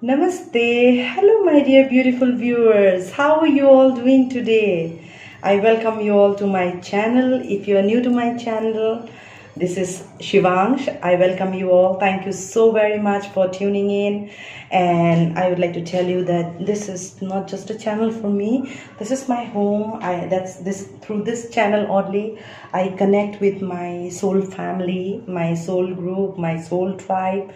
Namaste. Hello, my dear beautiful viewers. How are you all doing today? I welcome you all to my channel. If you are new to my channel, this is SHIVAANSH. I welcome you all. Thank you so very much for tuning in. And I would like to tell you that this is not just a channel for me. This is my home. Through this channel only I connect with my soul family, my soul group, my soul tribe,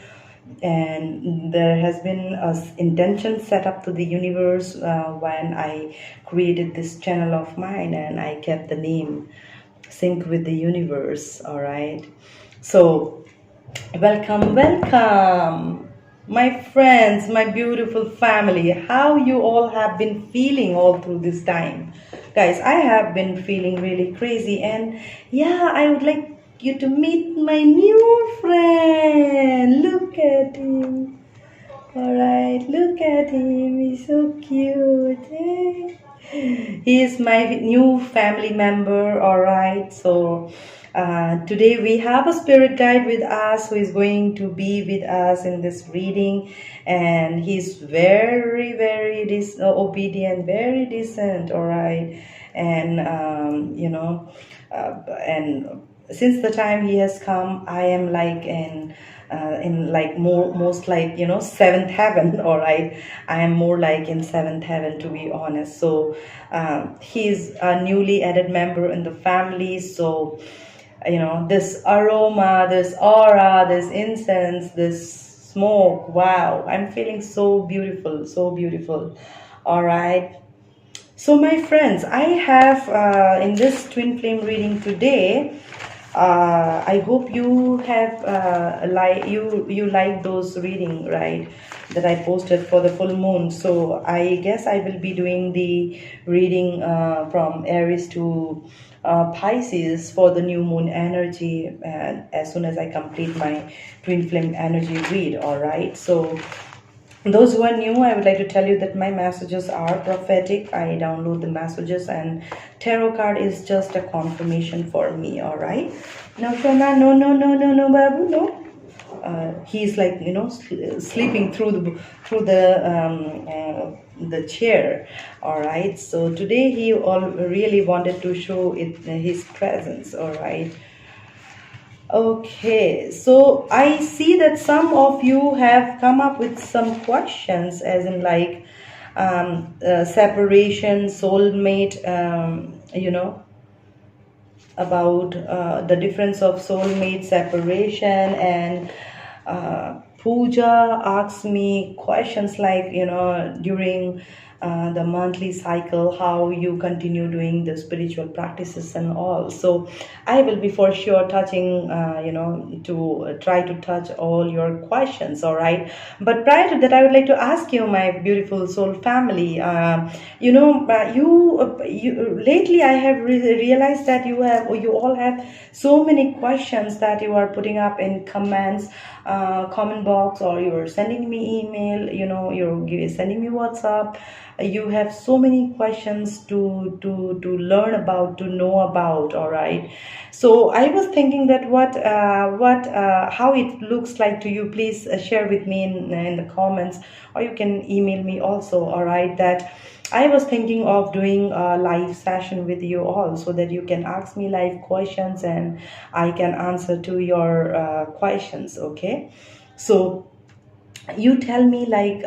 and there has been a intention set up to the universe when I created this channel of mine, and I kept the name Sync with the Universe. All right, so welcome my friends, my beautiful family. How you all have been feeling all through this time, guys? I have been feeling really crazy, and yeah, I would like you to meet my new friend. Look at him. All right, look at him. He's so cute. Eh? He is my new family member. All right, so today we have a spirit guide with us who is going to be with us in this reading, and he's very obedient, very decent. All right, and and since the time he has come, I am like in like most like seventh heaven. All right, I am more like in seventh heaven, to be honest. So he's a newly added member in the family. So this aroma, this aura, this incense, this smoke, wow, I'm feeling so beautiful, so beautiful. All right, so my friends, I have in this twin flame reading today, I hope you have you like those reading, right, that I posted for the full moon. So I guess I will be doing the reading from Aries to Pisces for the new moon energy, and as soon as I complete my twin flame energy read. All right, so those who are new, I would like to tell you that my messages are prophetic. I download the messages, and tarot card is just a confirmation for me. All right. Now, Shona, no, Babu, no. He's like sleeping through the chair. All right. So today he all really wanted to show his presence. All right. Okay, so I see that some of you have come up with some questions, as in like separation, soulmate, about the difference of soulmate, separation, and Pooja asks me questions like, during the monthly cycle, how you continue doing the spiritual practices and all. So I will be for sure touching, to try to touch all your questions. All right. But prior to that, I would like to ask you, my beautiful soul family, you lately I have realized that you all have so many questions that you are putting up in comments, comment box, or you're sending me email, you're sending me WhatsApp. You have so many questions to learn about, to know about. All right, so I was thinking that how it looks like to you, please share with me in the comments, or you can email me also. All right, that I was thinking of doing a live session with you all, so that you can ask me live questions and I can answer to your questions. Okay, so you tell me like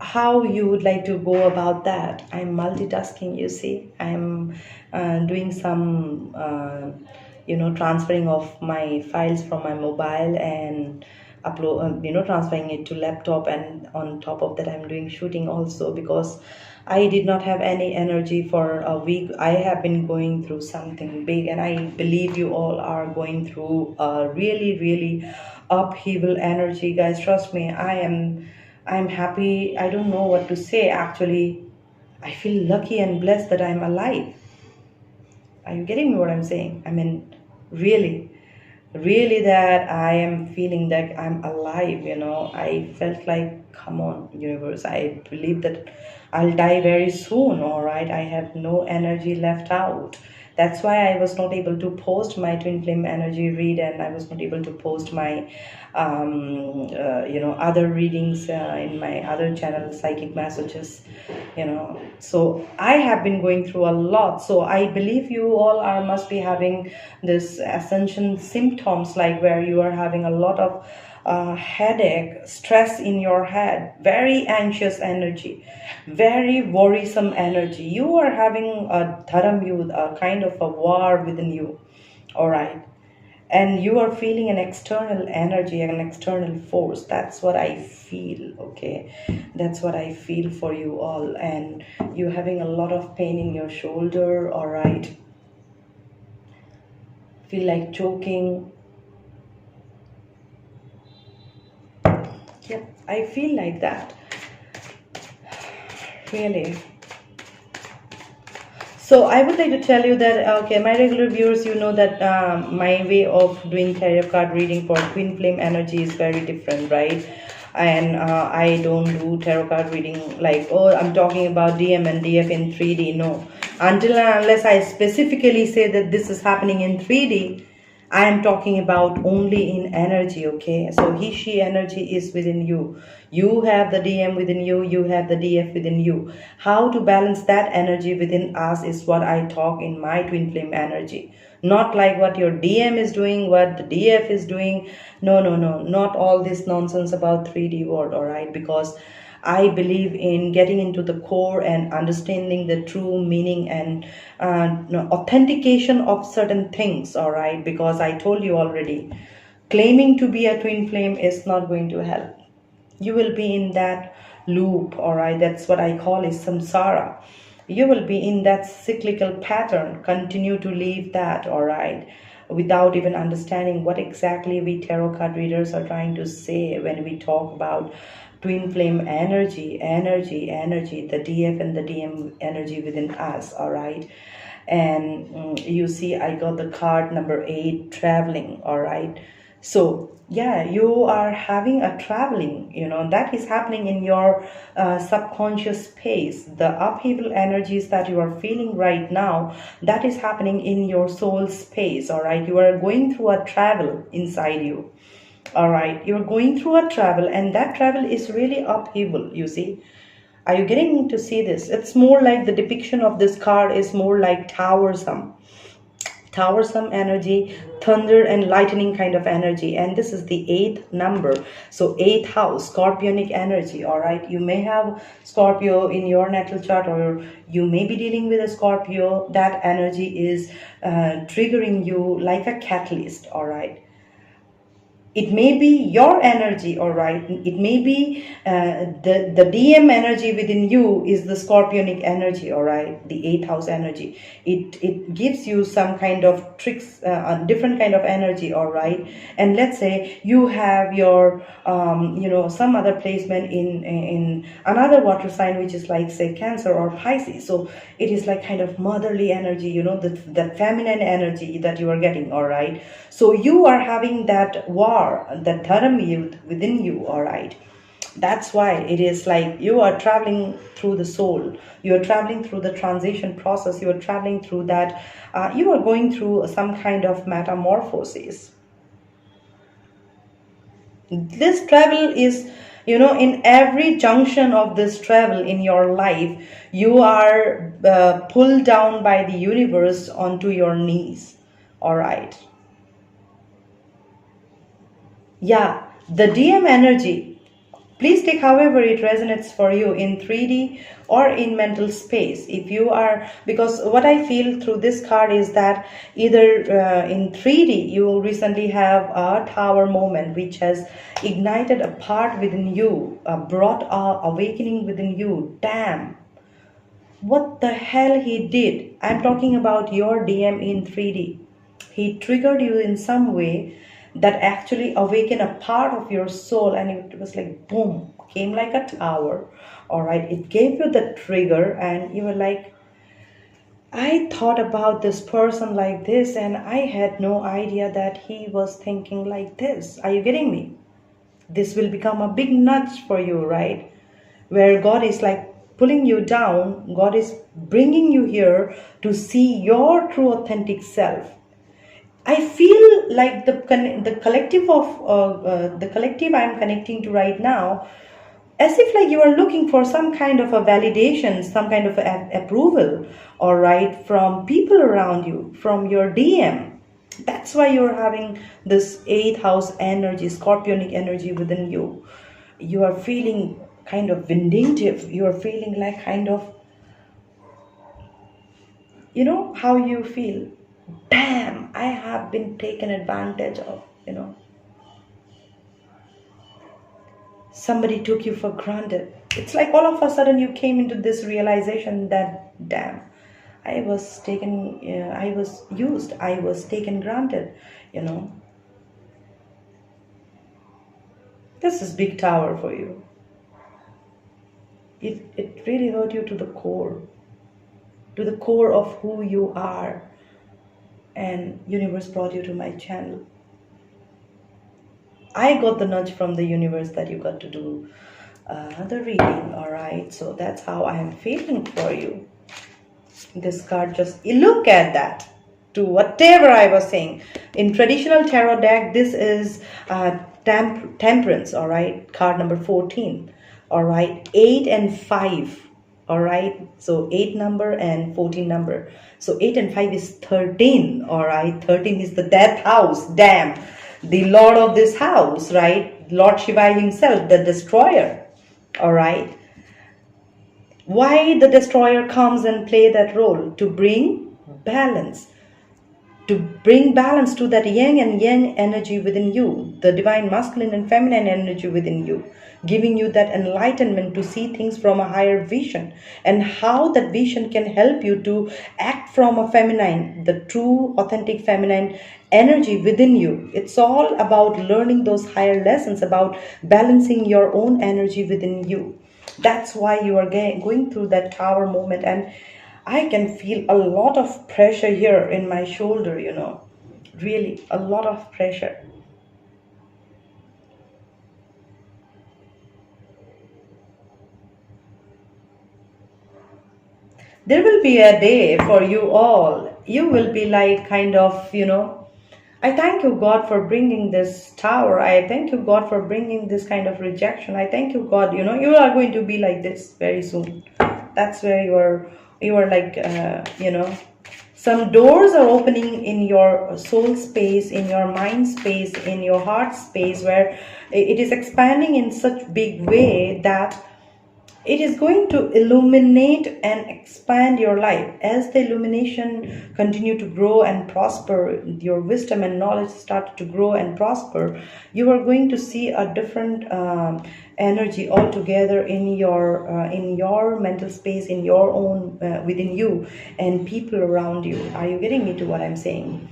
how you would like to go about that. I'm multitasking, you see. I'm doing some transferring of my files from my mobile and transferring it to laptop, and on top of that I'm doing shooting also, because I did not have any energy for a week. I have been going through something big, and I believe you all are going through a really upheaval energy, guys. Trust me, I'm happy. I don't know what to say, actually. I feel lucky and blessed that I'm alive. Are you getting me what I'm saying? I mean, really that I am feeling that I'm alive. I felt like, come on, universe, I believe that I'll die very soon. All right, I have no energy left out. That's why I was not able to post my twin flame energy read, and I was not able to post my other readings in my other channel, psychic messages, so I have been going through a lot. So I believe you all are must be having this ascension symptoms, like where you are having a lot of headache, stress in your head, very anxious energy, very worrisome energy. You are having a dharam yudh, a kind of a war within you, all right? And you are feeling an external energy, an external force. That's what I feel, okay? That's what I feel for you all. And you're having a lot of pain in your shoulder, all right? Feel like choking. Yep, I feel like that, really. So I would like to tell you that, okay, my regular viewers, you know that my way of doing tarot card reading for twin flame energy is very different, right? And I don't do tarot card reading like, oh, I'm talking about DM and DF in 3D. No, until and unless I specifically say that this is happening in 3D, I am talking about only in energy, okay? So he, she energy is within you. You have the DM within you. You have the DF within you. How to balance that energy within us is what I talk in my twin flame energy. Not like what your DM is doing, what the DF is doing. No, no, no. Not all this nonsense about 3D world, all right? Because I believe in getting into the core and understanding the true meaning and authentication of certain things, all right? Because I told you already, claiming to be a twin flame is not going to help. You will be in that loop, all right? That's what I call is samsara. You will be in that cyclical pattern, continue to live that, all right? Without even understanding what exactly we tarot card readers are trying to say when we talk about twin flame energy, the DF and the DM energy within us, all right? And you see, I got the card number 8, traveling, all right? So yeah, you are having a traveling, that is happening in your subconscious space. The upheaval energies that you are feeling right now, that is happening in your soul space, all right? You are going through a travel inside you. All right, you're going through a travel, and that travel is really upheaval, you see. Are you getting to see this? It's more like the depiction of this card is more like towersome energy, thunder and lightning kind of energy. And this is the 8th number, so 8th house, scorpionic energy, all right? You may have Scorpio in your natal chart, or you may be dealing with a Scorpio. That energy is triggering you like a catalyst, all right? It may be your energy, all right? It may be the DM energy within you is the scorpionic energy, all right? The 8th house energy. It gives you some kind of tricks, a different kind of energy, all right? And let's say you have your, some other placement in another water sign, which is like, say, Cancer or Pisces. So it is like kind of motherly energy, the feminine energy that you are getting, all right? So you are having that war, that dharam yudh within you, all right? That's why it is like you are traveling through the soul. You are traveling through the transition process. You are traveling through that. You are going through some kind of metamorphosis. This travel is, in every junction of this travel in your life, you are pulled down by the universe onto your knees, all right? Yeah, the DM energy, please take however it resonates for you in 3D or in mental space. If you are, because what I feel through this card is that either in 3D, you recently have a tower moment which has ignited a part within you, brought a awakening within you. Damn, what the hell he did. I'm talking about your DM in 3D. He triggered you in some way that actually awakened a part of your soul, and it was like boom, came like a tower, all right? It gave you the trigger, and you were like, I thought about this person like this, and I had no idea that he was thinking like this. Are you getting me? This will become a big nudge for you, right? Where God is like pulling you down. God is bringing you here to see your true authentic self. I feel like the collective I'm connecting to right now, as if like you are looking for some kind of a validation, some kind of approval, all right, from people around you, from your DM. That's why you're having this 8th house energy, scorpionic energy within you. You are feeling kind of vindictive. You are feeling like kind of, you know how you feel. Damn, I have been taken advantage of, Somebody took you for granted. It's like all of a sudden you came into this realization that, damn, I was used, I was taken granted. This is big tower for you. It really hurt you to the core of who you are. And universe brought you to my channel. I got the nudge from the universe that you got to do the reading, all right? So that's how I am feeling for you. This card, just look at that. To whatever I was saying. In traditional tarot deck, this is temperance, all right? Card number 14, all right? 8 and 5, all right? So 8 number and 14 number. So 8 and 5 is 13, all right? 13 is the death house, damn. The lord of this house, right? Lord Shiva himself, the destroyer, all right? Why the destroyer comes and play that role? To bring balance. To bring balance to that yin and yang energy within you. The divine masculine and feminine energy within you. Giving you that enlightenment to see things from a higher vision. And how that vision can help you to act from a feminine, the true authentic feminine energy within you. It's all about learning those higher lessons, about balancing your own energy within you. That's why you are going through that tower moment. And I can feel a lot of pressure here in my shoulder, really a lot of pressure. There will be a day for you all. You will be like kind of, I thank you, God, for bringing this tower. I thank you, God, for bringing this kind of rejection. I thank you, God, you are going to be like this very soon. That's where you are like, some doors are opening in your soul space, in your mind space, in your heart space, where it is expanding in such big way that it is going to illuminate and expand your life. As the illumination continue to grow and prosper, your wisdom and knowledge start to grow and prosper, you are going to see a different energy altogether in your mental space, in your own within you and people around you. Are you getting me to what I'm saying?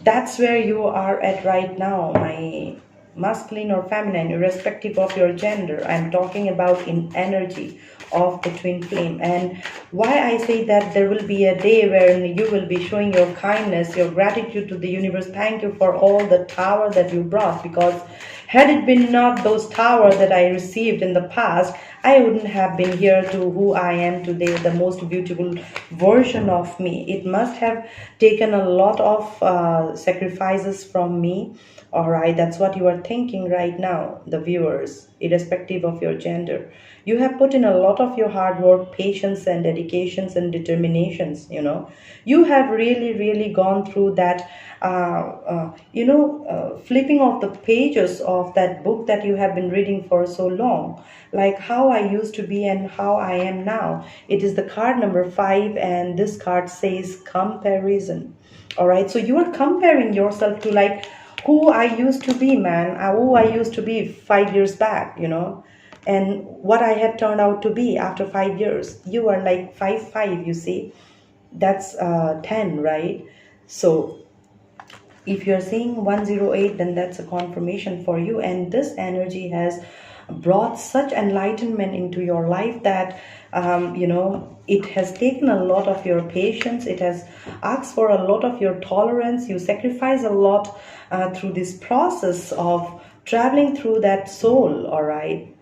That's where you are at right now, my masculine or feminine, irrespective of your gender. I'm talking about in energy of the twin flame. And why I say that there will be a day where you will be showing your kindness, your gratitude to the universe. Thank you for all the tower that you brought, because had it been not those towers that I received in the past, I wouldn't have been here to who I am today, the most beautiful version of me. It must have taken a lot of sacrifices from me. All right, that's what you are thinking right now, the viewers, irrespective of your gender. You have put in a lot of your hard work, patience and dedications and determinations, You have really, really gone through that, flipping of the pages of that book that you have been reading for so long. Like how I used to be and how I am now. It is the card number 5, and this card says comparison. All right, so you are comparing yourself to like, who I used to be, man, who I used to be 5 years back, and what I had turned out to be after 5 years. You are like 5'5", you see, that's 10, right? So if you're seeing 108, then that's a confirmation for you. And this energy has brought such enlightenment into your life that it has taken a lot of your patience. It has asked for a lot of your tolerance. You sacrifice a lot through this process of traveling through that soul. All right,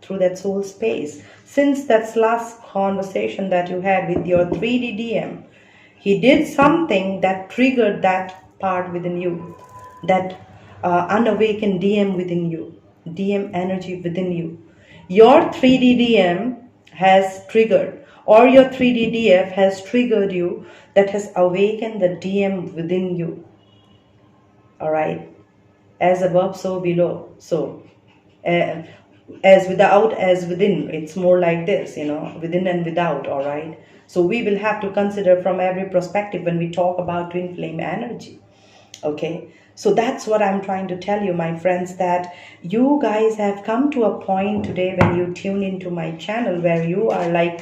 through that soul space. Since that last conversation that you had with your 3D DM, he did something that triggered that part within you, that unawakened DM within you, DM energy within you. Your 3D DM has triggered, or your 3D DF has triggered you, that has awakened the DM within you. All right, as above, so below. So, as without, as within. It's more like this, within and without. All right. So we will have to consider from every perspective when we talk about twin flame energy. Okay. So that's what I'm trying to tell you, my friends, that you guys have come to a point today when you tune into my channel where you are like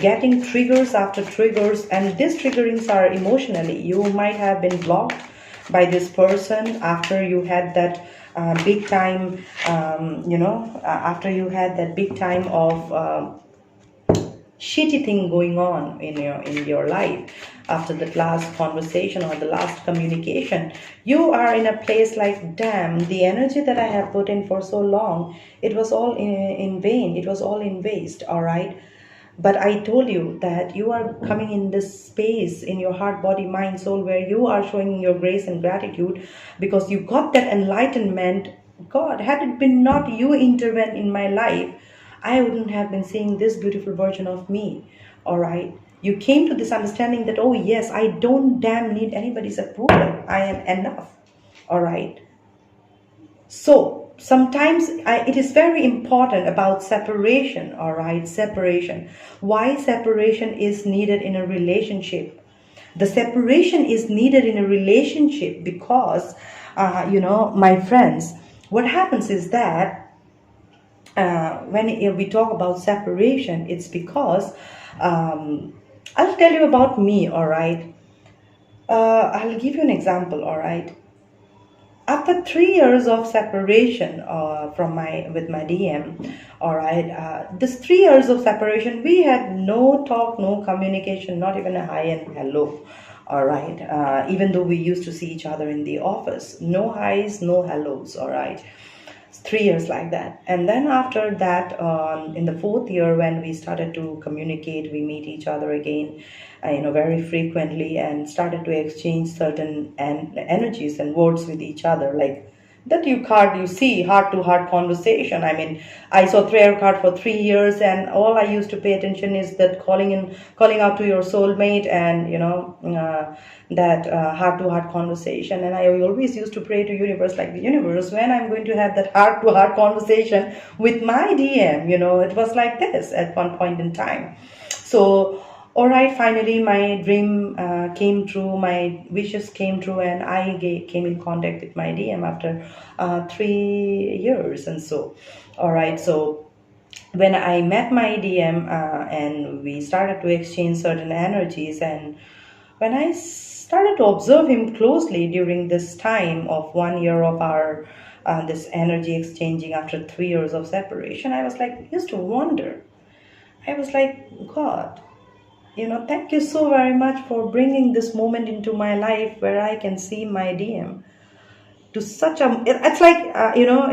getting triggers after triggers, and these triggerings are emotionally. You might have been blocked by this person after you had that big time, after you had that big time of shitty thing going on in your life. After the last conversation or the last communication, you are in a place like, damn, the energy that I have put in for so long, it was all in vain, it was all in waste. All right. But I told you that you are coming in this space in your heart, body, mind, soul, where you are showing your grace and gratitude because you got that enlightenment. God, had it been not you intervene in my life, I wouldn't have been seeing this beautiful version of me. All right. You came to this understanding that, oh yes, I don't damn need anybody's approval. I am enough. All right. So sometimes it is very important about separation. All right. Separation. Why separation is needed in a relationship? The separation is needed in a relationship because, my friends, what happens is that when we talk about separation, it's because I'll tell you about me. All right. I'll give you an example. All right. After 3 years of separation with my DM, all right, this 3 years of separation, we had no talk, no communication, not even a hi and hello. All right. Even though we used to see each other in the office, no highs, no hellos. All right. 3 years like that. And then after that, in the 4th year, when we started to communicate, we meet each other again, very frequently, and started to exchange certain energies and words with each other, like that you see heart-to-heart conversation. I mean, I saw TarotCard for 3 years, and all I used to pay attention is that calling out to your soulmate, and that heart-to-heart conversation. And I always used to pray to universe, like, the universe, when I'm going to have that heart-to-heart conversation with my DM. It was like this at one point in time. So all right, finally my dream came true, my wishes came true, and I came in contact with my DM after 3 years. And so, all right, so when I met my DM and we started to exchange certain energies, and when I started to observe him closely during this time of 1 year of our this energy exchanging after 3 years of separation, I was like, used to wonder. I was like, God, thank you so very much for bringing this moment into my life where I can see my DM to such a, it's like,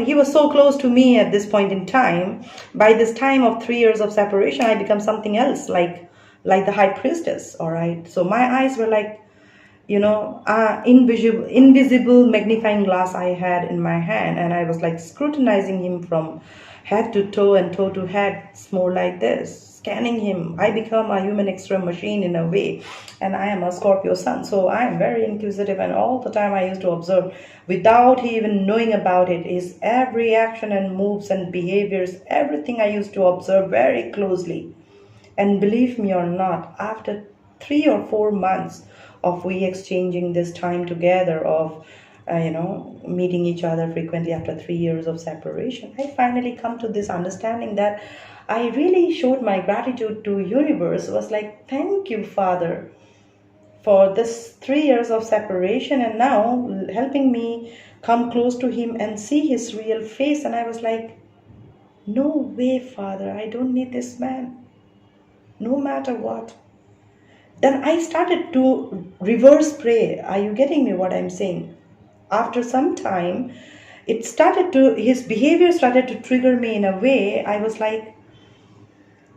he was so close to me at this point in time. By this time of 3 years of separation, I become something else, like the high priestess. All right. So my eyes were like, invisible magnifying glass I had in my hand. And I was like scrutinizing him from head to toe and toe to head. It's more like this. Scanning him. I become a human X-ray machine in a way, and I am a Scorpio sun, so I am very inquisitive, and all the time I used to observe without he even knowing about it, his every action and moves and behaviors, everything I used to observe very closely. And believe me or not, after 3 or 4 months of we exchanging this time together of meeting each other frequently after 3 years of separation, I finally come to this understanding that I really showed my gratitude to universe. It was like, thank you, Father, for this 3 years of separation, and now helping me come close to him and see his real face. And I was like, no way, Father, I don't need this man, no matter what. Then I started to reverse pray. Are you getting me what I'm saying? After some time, his behavior started to trigger me in a way. I was like,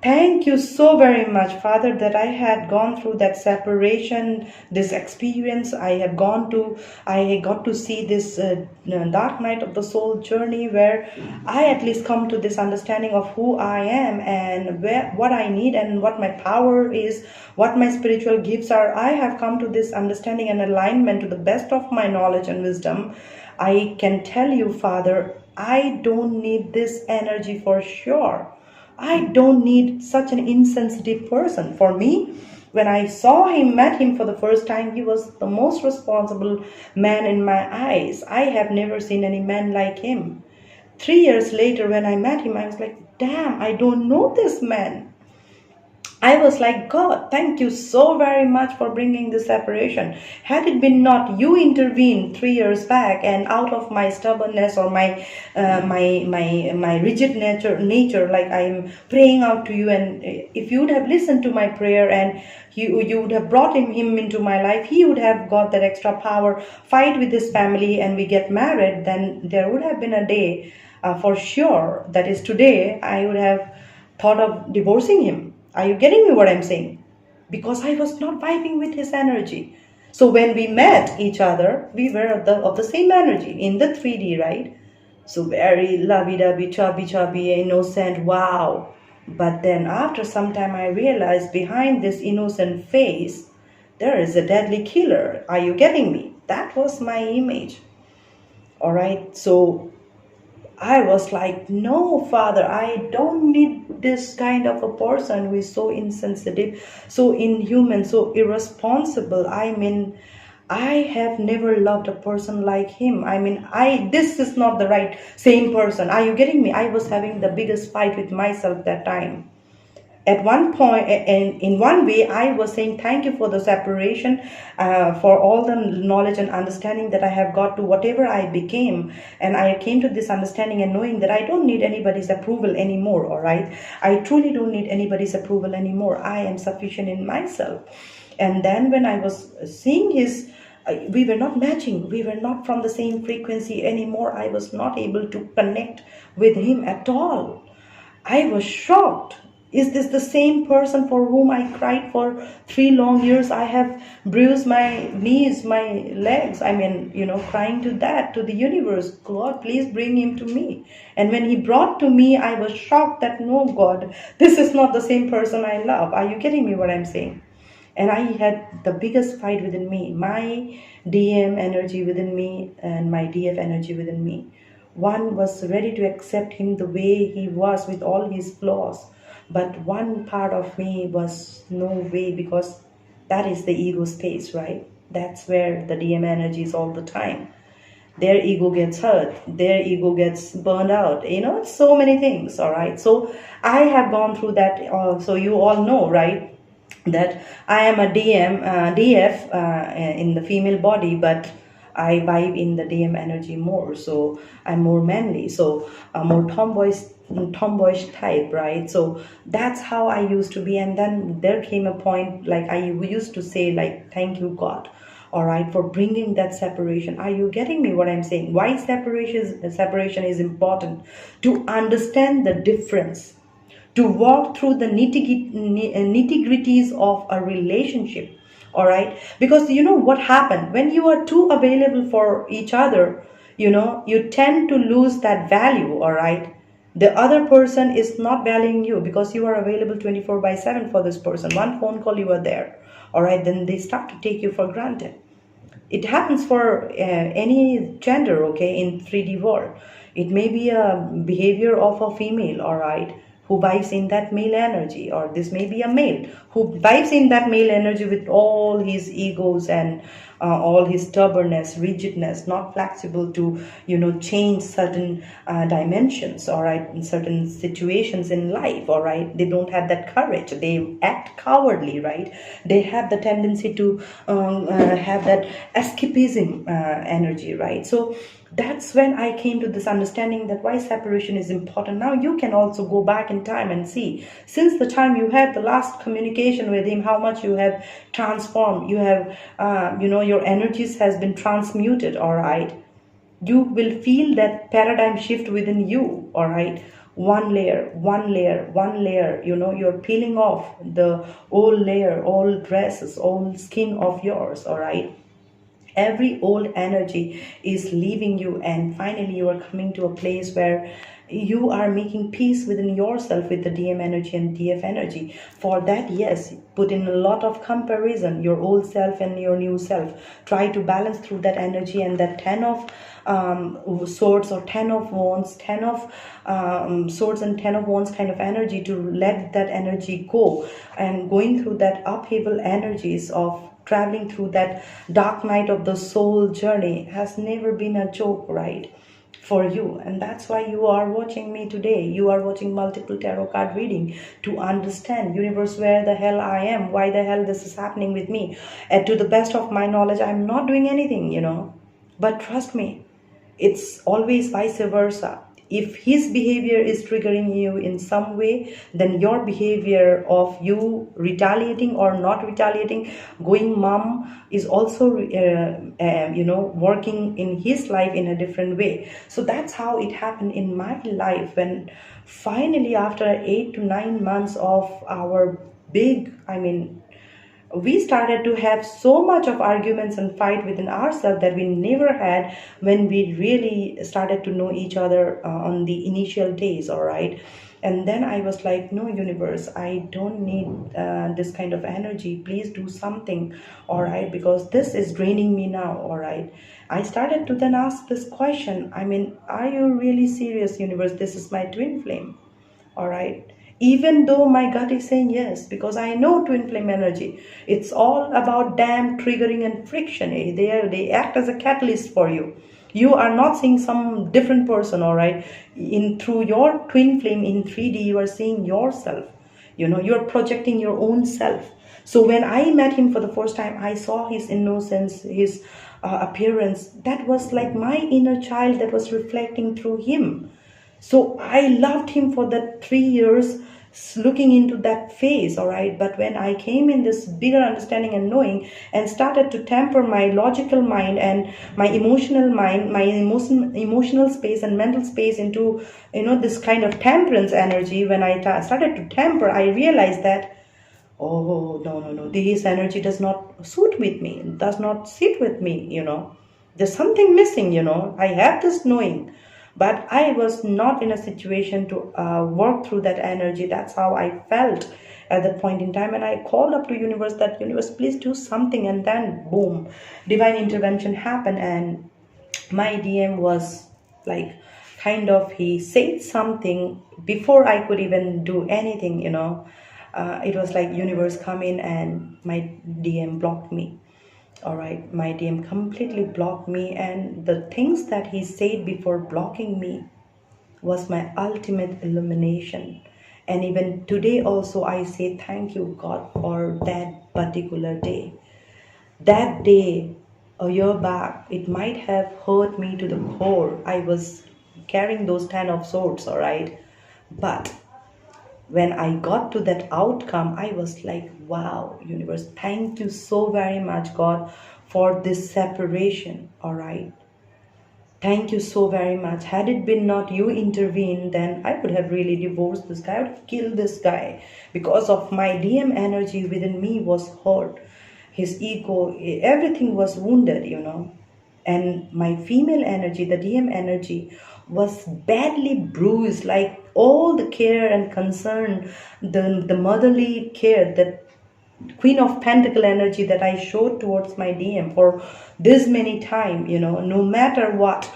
thank you so very much, Father, that I had gone through that separation, this experience. I got to see this dark night of the soul journey, where I at least come to this understanding of who I am and what I need and what my power is, what my spiritual gifts are. I have come to this understanding and alignment to the best of my knowledge and wisdom. I can tell you, Father, I don't need this energy for sure. I don't need such an insensitive person. For me, when I met him for the first time, he was the most responsible man in my eyes. I have never seen any man like him. 3 years later, when I met him, I was like, damn, I don't know this man. I was like, God, thank you so very much for bringing this separation. Had it been not you intervened 3 years back, and out of my stubbornness or my rigid nature, like I'm praying out to you, and if you would have listened to my prayer and you would have brought him into my life, he would have got that extra power, fight with his family, and we get married, then there would have been a day for sure, that is today, I would have thought of divorcing him. Are you getting me what I'm saying? Because I was not vibing with his energy. So when we met each other, we were of the same energy in the 3D, right? So very lovey-dovey, chubby, innocent, wow. But then after some time, I realized behind this innocent face, there is a deadly killer. Are you getting me? That was my image. All right. So I was like, no, Father, I don't need this kind of a person who is so insensitive, so inhuman, so irresponsible. I mean, I have never loved a person like him. I mean, this is not the right same person. Are you getting me? I was having the biggest fight with myself that time. At one point, and in one way, I was saying thank you for the separation, for all the knowledge and understanding that I have got to whatever I became. And I came to this understanding and knowing that I don't need anybody's approval anymore, all right? I truly don't need anybody's approval anymore. I am sufficient in myself. And then when I was seeing we were not matching. We were not from the same frequency anymore. I was not able to connect with him at all. I was shocked. Is this the same person for whom I cried for 3 long years? I have bruised my knees, my legs. I mean, crying to the universe. God, please bring him to me. And when he brought to me, I was shocked that, no, God, this is not the same person I love. Are you getting me what I'm saying? And I had the biggest fight within me. My DM energy within me and my DF energy within me. One was ready to accept him the way he was with all his flaws. But one part of me was no way, because that is the ego space, right? That's where the DM energy is all the time. Their ego gets hurt. Their ego gets burned out. It's so many things, all right? So I have gone through that. So you all know, right, that I am a DF in the female body, but I vibe in the DM energy more. So I'm more manly. So more tomboyish type, right? So that's how I used to be. And then there came a point, like I used to say, like, thank you, God, all right, for bringing that separation. Are you getting me what I'm saying? Why separation is important? To understand the difference, to walk through the nitty-gritties of a relationship, all right? Because what happened when you are too available for each other, you tend to lose that value, all right? The other person is not valuing you because you are available 24/7 for this person. One phone call, you are there, all right? Then they start to take you for granted. It happens for any gender, okay, in 3D world. It may be a behavior of a female, all right, who vibes in that male energy, or this may be a male who vibes in that male energy with all his egos and all his stubbornness, rigidness, not flexible to change certain dimensions, all right, in certain situations in life, all right. They don't have that courage. They act cowardly, right? They have the tendency to have that escapism energy, right? So that's when I came to this understanding that why separation is important. Now you can also go back in time and see, since the time you had the last communication with him, how much you have transformed. You have, your energies has been transmuted, all right? You will feel that paradigm shift within you, all right? One layer, one layer, one layer, you're peeling off the old layer, old dresses, old skin of yours, all right? Every old energy is leaving you, and finally you are coming to a place where you are making peace within yourself with the DM energy and DF energy. For that, yes, put in a lot of comparison, your old self and your new self. Try to balance through that energy, and that 10 of swords or 10 of wands, 10 of swords and 10 of wands kind of energy, to let that energy go. And going through that upheaval energies of traveling through that dark night of the soul journey has never been a joke, right, for you. And that's why you are watching me today. You are watching multiple tarot card reading to understand, universe, where the hell I am, why the hell this is happening with me. And to the best of my knowledge, I'm not doing anything, but trust me, it's always vice versa. If his behavior is triggering you in some way, then your behavior of you retaliating or not retaliating, going mum, is also working in his life in a different way. So that's how it happened in my life, when finally after 8 to 9 months of our big, we started to have so much of arguments and fight within ourselves that we never had when we really started to know each other on the initial days, all right? And then I was like, no, universe, I don't need this kind of energy. Please do something, all right? Because this is draining me now, all right? I started to then ask this question. Are you really serious, universe? This is my twin flame, all right? Even though my gut is saying yes, because I know twin flame energy, it's all about damn triggering and friction. They act as a catalyst for you. You are not seeing some different person, all right? Through your twin flame in 3D, you are seeing yourself. You're projecting your own self. So when I met him for the first time, I saw his innocence, his appearance. That was like my inner child that was reflecting through him. So I loved him for that 3 years, looking into that face, all right? But when I came in this bigger understanding and knowing, and started to temper my logical mind and my emotional mind, my emotional space and mental space into, this kind of temperance energy, when I started to temper, I realized that, oh, no, this energy does not suit with me, does not sit with me, There's something missing, I have this knowing. But I was not in a situation to work through that energy. That's how I felt at that point in time. And I called up to universe that, universe, please do something. And then, boom, divine intervention happened. And my DM was like, he said something before I could even do anything, It was like universe come in, and my DM blocked me. All right, my DM completely blocked me, and the things that he said before blocking me was my ultimate illumination. And even today also, I say thank you, God, for that particular day. That day, a year back, it might have hurt me to the core. I was carrying those 10 of swords, all right? But when I got to that outcome, I was like, wow, universe, thank you so very much, God, for this separation, all right? Thank you so very much. Had it been not you intervene, then I would have really divorced this guy. I would have killed this guy, because of my DM energy within me was hurt. His ego, everything was wounded, And my female energy, the DM energy, was badly bruised, like all the care and concern, the motherly care, that Queen of Pentacle energy that I showed towards my DM for this many time, no matter what.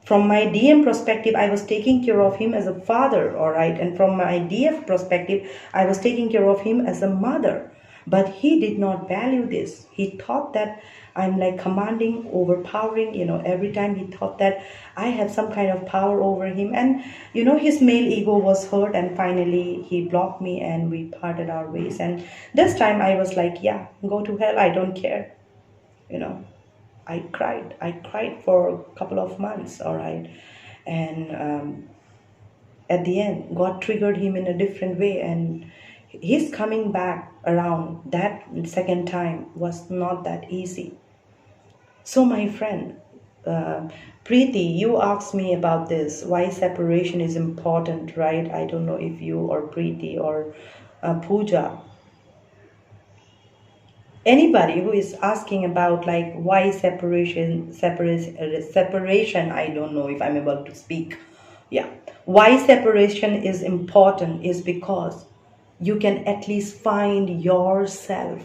From my DM perspective, I was taking care of him as a father, all right? And from my DF perspective, I was taking care of him as a mother. But he did not value this. He thought that I'm like commanding, overpowering, every time he thought that I have some kind of power over him. And, his male ego was hurt, and finally he blocked me and we parted our ways. And this time I was like, yeah, go to hell, I don't care. I cried for a couple of months, all right? And at the end, God triggered him in a different way, and his coming back around that second time was not that easy. So my friend, Preeti, you asked me about this, why separation is important, right? I don't know if you or Preeti or Pooja, anybody who is asking about like why separation, I don't know if I'm able to speak. Yeah, why separation is important is because you can at least find yourself,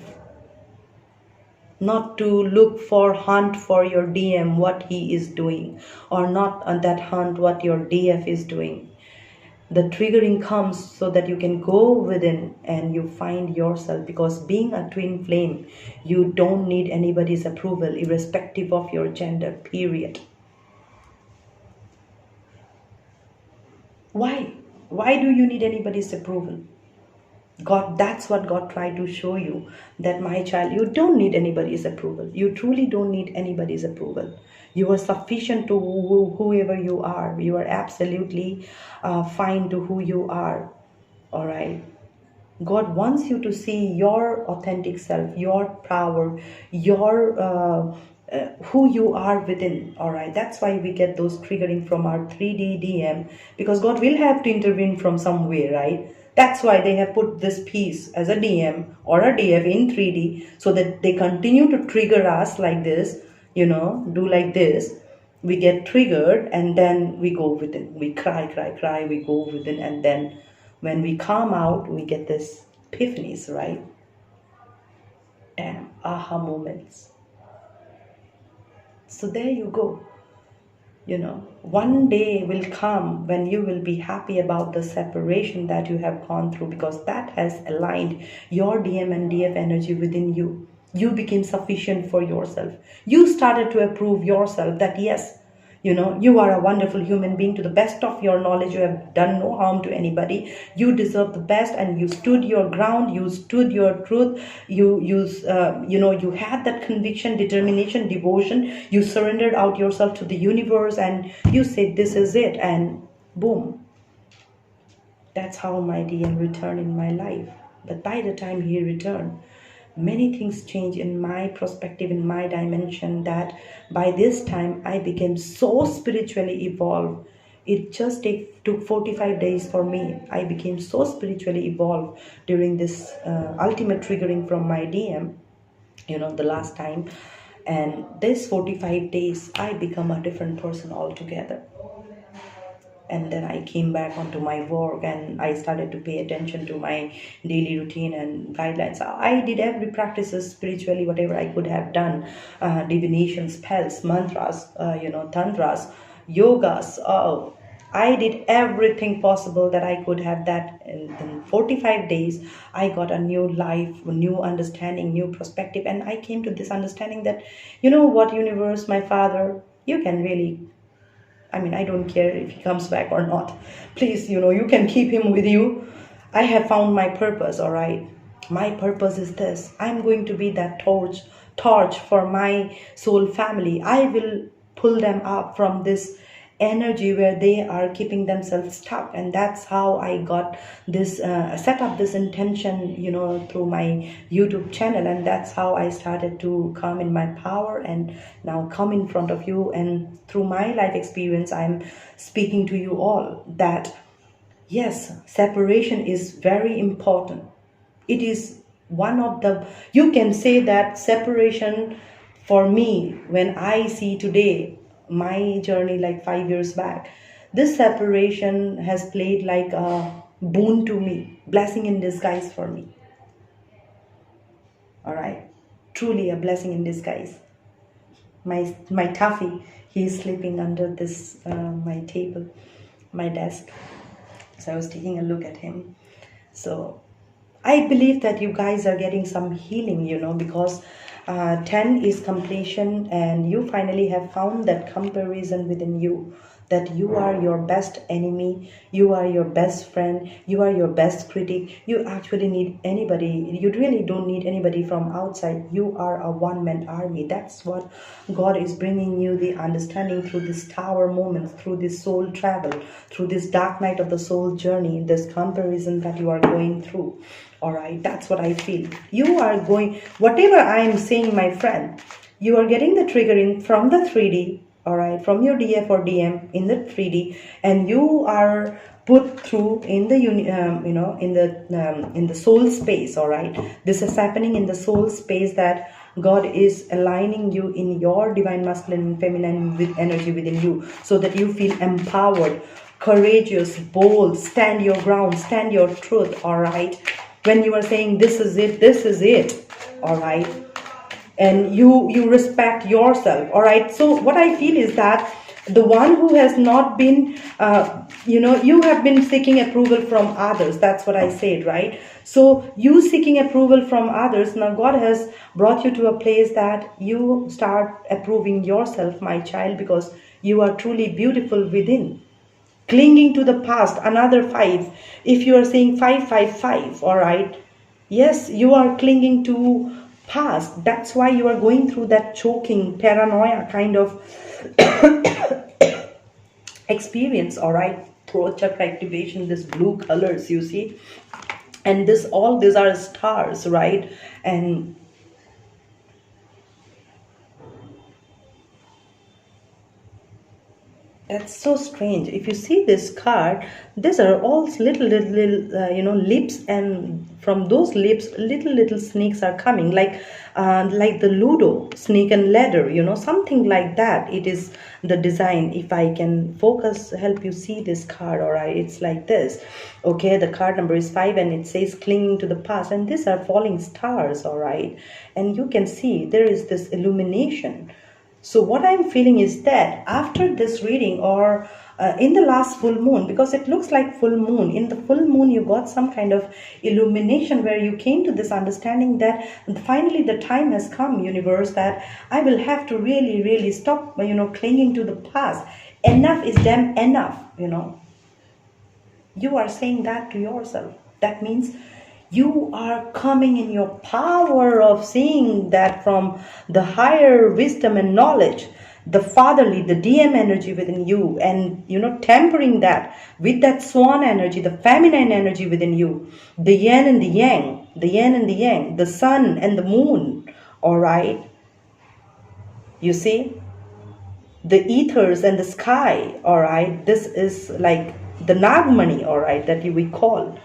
not to look for hunt for your DM what he is doing, or not on that hunt what your DF is doing. The triggering comes so that you can go within and you find yourself, because being a twin flame, you don't need anybody's approval irrespective of your gender, period. Why do you need anybody's approval? God, that's what God tried to show you, that my child, you don't need anybody's approval. You truly don't need anybody's approval. You are sufficient to whoever you are. You are absolutely fine to who you are. All right. God wants you to see your authentic self, your power, your who you are within. All right. That's why we get those triggering from our 3D DM, because God will have to intervene from somewhere, right? That's why they have put this piece as a DM or a DF in 3D, so that they continue to trigger us like this, do like this. We get triggered and then we go within. We cry, we go within, and then when we come out, we get this epiphanies, right? And aha moments. So there you go. One day will come when you will be happy about the separation that you have gone through, because that has aligned your DM and DF energy within you. You became sufficient for yourself. You started to approve yourself that yes, you are a wonderful human being. To the best of your knowledge, you have done no harm to anybody. You deserve the best, and you stood your ground. You stood your truth. You had that conviction, determination, devotion. You surrendered out yourself to the universe, and you said, "This is it," and boom. That's how my DM returned in my life. But by the time he returned, many things change in my perspective, in my dimension, that by this time I became so spiritually evolved. It just took 45 days for me. I became so spiritually evolved during this ultimate triggering from my DM, the last time. And this 45 days, I become a different person altogether. And then I came back onto my work and I started to pay attention to my daily routine and guidelines. I did every practices spiritually, whatever I could have done, divination, spells, mantras, tantras, yogas. I did everything possible that I could have. That in 45 days, I got a new life, new understanding, new perspective. And I came to this understanding that, universe, my father, you can really, I don't care if he comes back or not. Please, you can keep him with you. I have found my purpose, all right? My purpose is this. I'm going to be that torch for my soul family. I will pull them up from this energy where they are keeping themselves stuck. And that's how I got this set up this intention through my YouTube channel. And that's how I started to come in my power and now come in front of you. And through my life experience, I'm speaking to you all that yes, separation is very important. It is one of the, you can say that separation for me, when I see today my journey like 5 years back, this separation has played like a boon to me, blessing in disguise for me. All right, truly a blessing in disguise. My Tuffy, he is sleeping under this my table, my desk. So I was taking a look at him. So I believe that you guys are getting some healing, because 10 is completion, and you finally have found that comparison within you, that you are your best enemy, you are your best friend, you are your best critic. You actually need anybody. You really don't need anybody from outside. You are a one-man army. That's what God is bringing you, the understanding through this tower moments, through this soul travel, through this dark night of the soul journey, this comparison that you are going through. All right, that's what I feel. You are going, whatever I am saying, my friend, you are getting the triggering from the 3D. all right, from your DF or DM in the 3D, and you are put through in the in the soul space, all right. This is happening in the soul space, that God is aligning you in your divine masculine and feminine with energy within you, so that you feel empowered, courageous, bold, stand your ground, stand your truth, all right. When you are saying this is it, all right, and you respect yourself, all right. So what I feel is that the one who has not been you have been seeking approval from others, that's what I said, right? So you seeking approval from others, now God has brought you to a place that you start approving yourself, my child, because you are truly beautiful within. Clinging to the past, another 5. If you are saying 555, all right, yes, you are clinging to past. That's why you are going through that choking, paranoia kind of experience, all right. Throat chakra activation, this blue colors, you see, and this, all these are stars, right? And that's so strange. If you see this card, these are all little lips, and from those lips, little snakes are coming, like the Ludo snake and ladder, something like that. It is the design. If I can focus, help you see this card, all right, it's like this. Okay, the card number is 5, and it says clinging to the past, and these are falling stars, all right, and you can see there is this illumination. So what I'm feeling is that after this reading, or in the last full moon, because it looks like full moon, in the full moon you got some kind of illumination where you came to this understanding that finally the time has come, universe, that I will have to really stop clinging to the past. Enough is damn enough. You are saying that to yourself. That means you are coming in your power of seeing that from the higher wisdom and knowledge, the fatherly, the DM energy within you, and tempering that with that swan energy, the feminine energy within you, the yin and the yang, the sun and the moon, all right. You see, the ethers and the sky, all right. This is like the Nagmani, all right, that we call,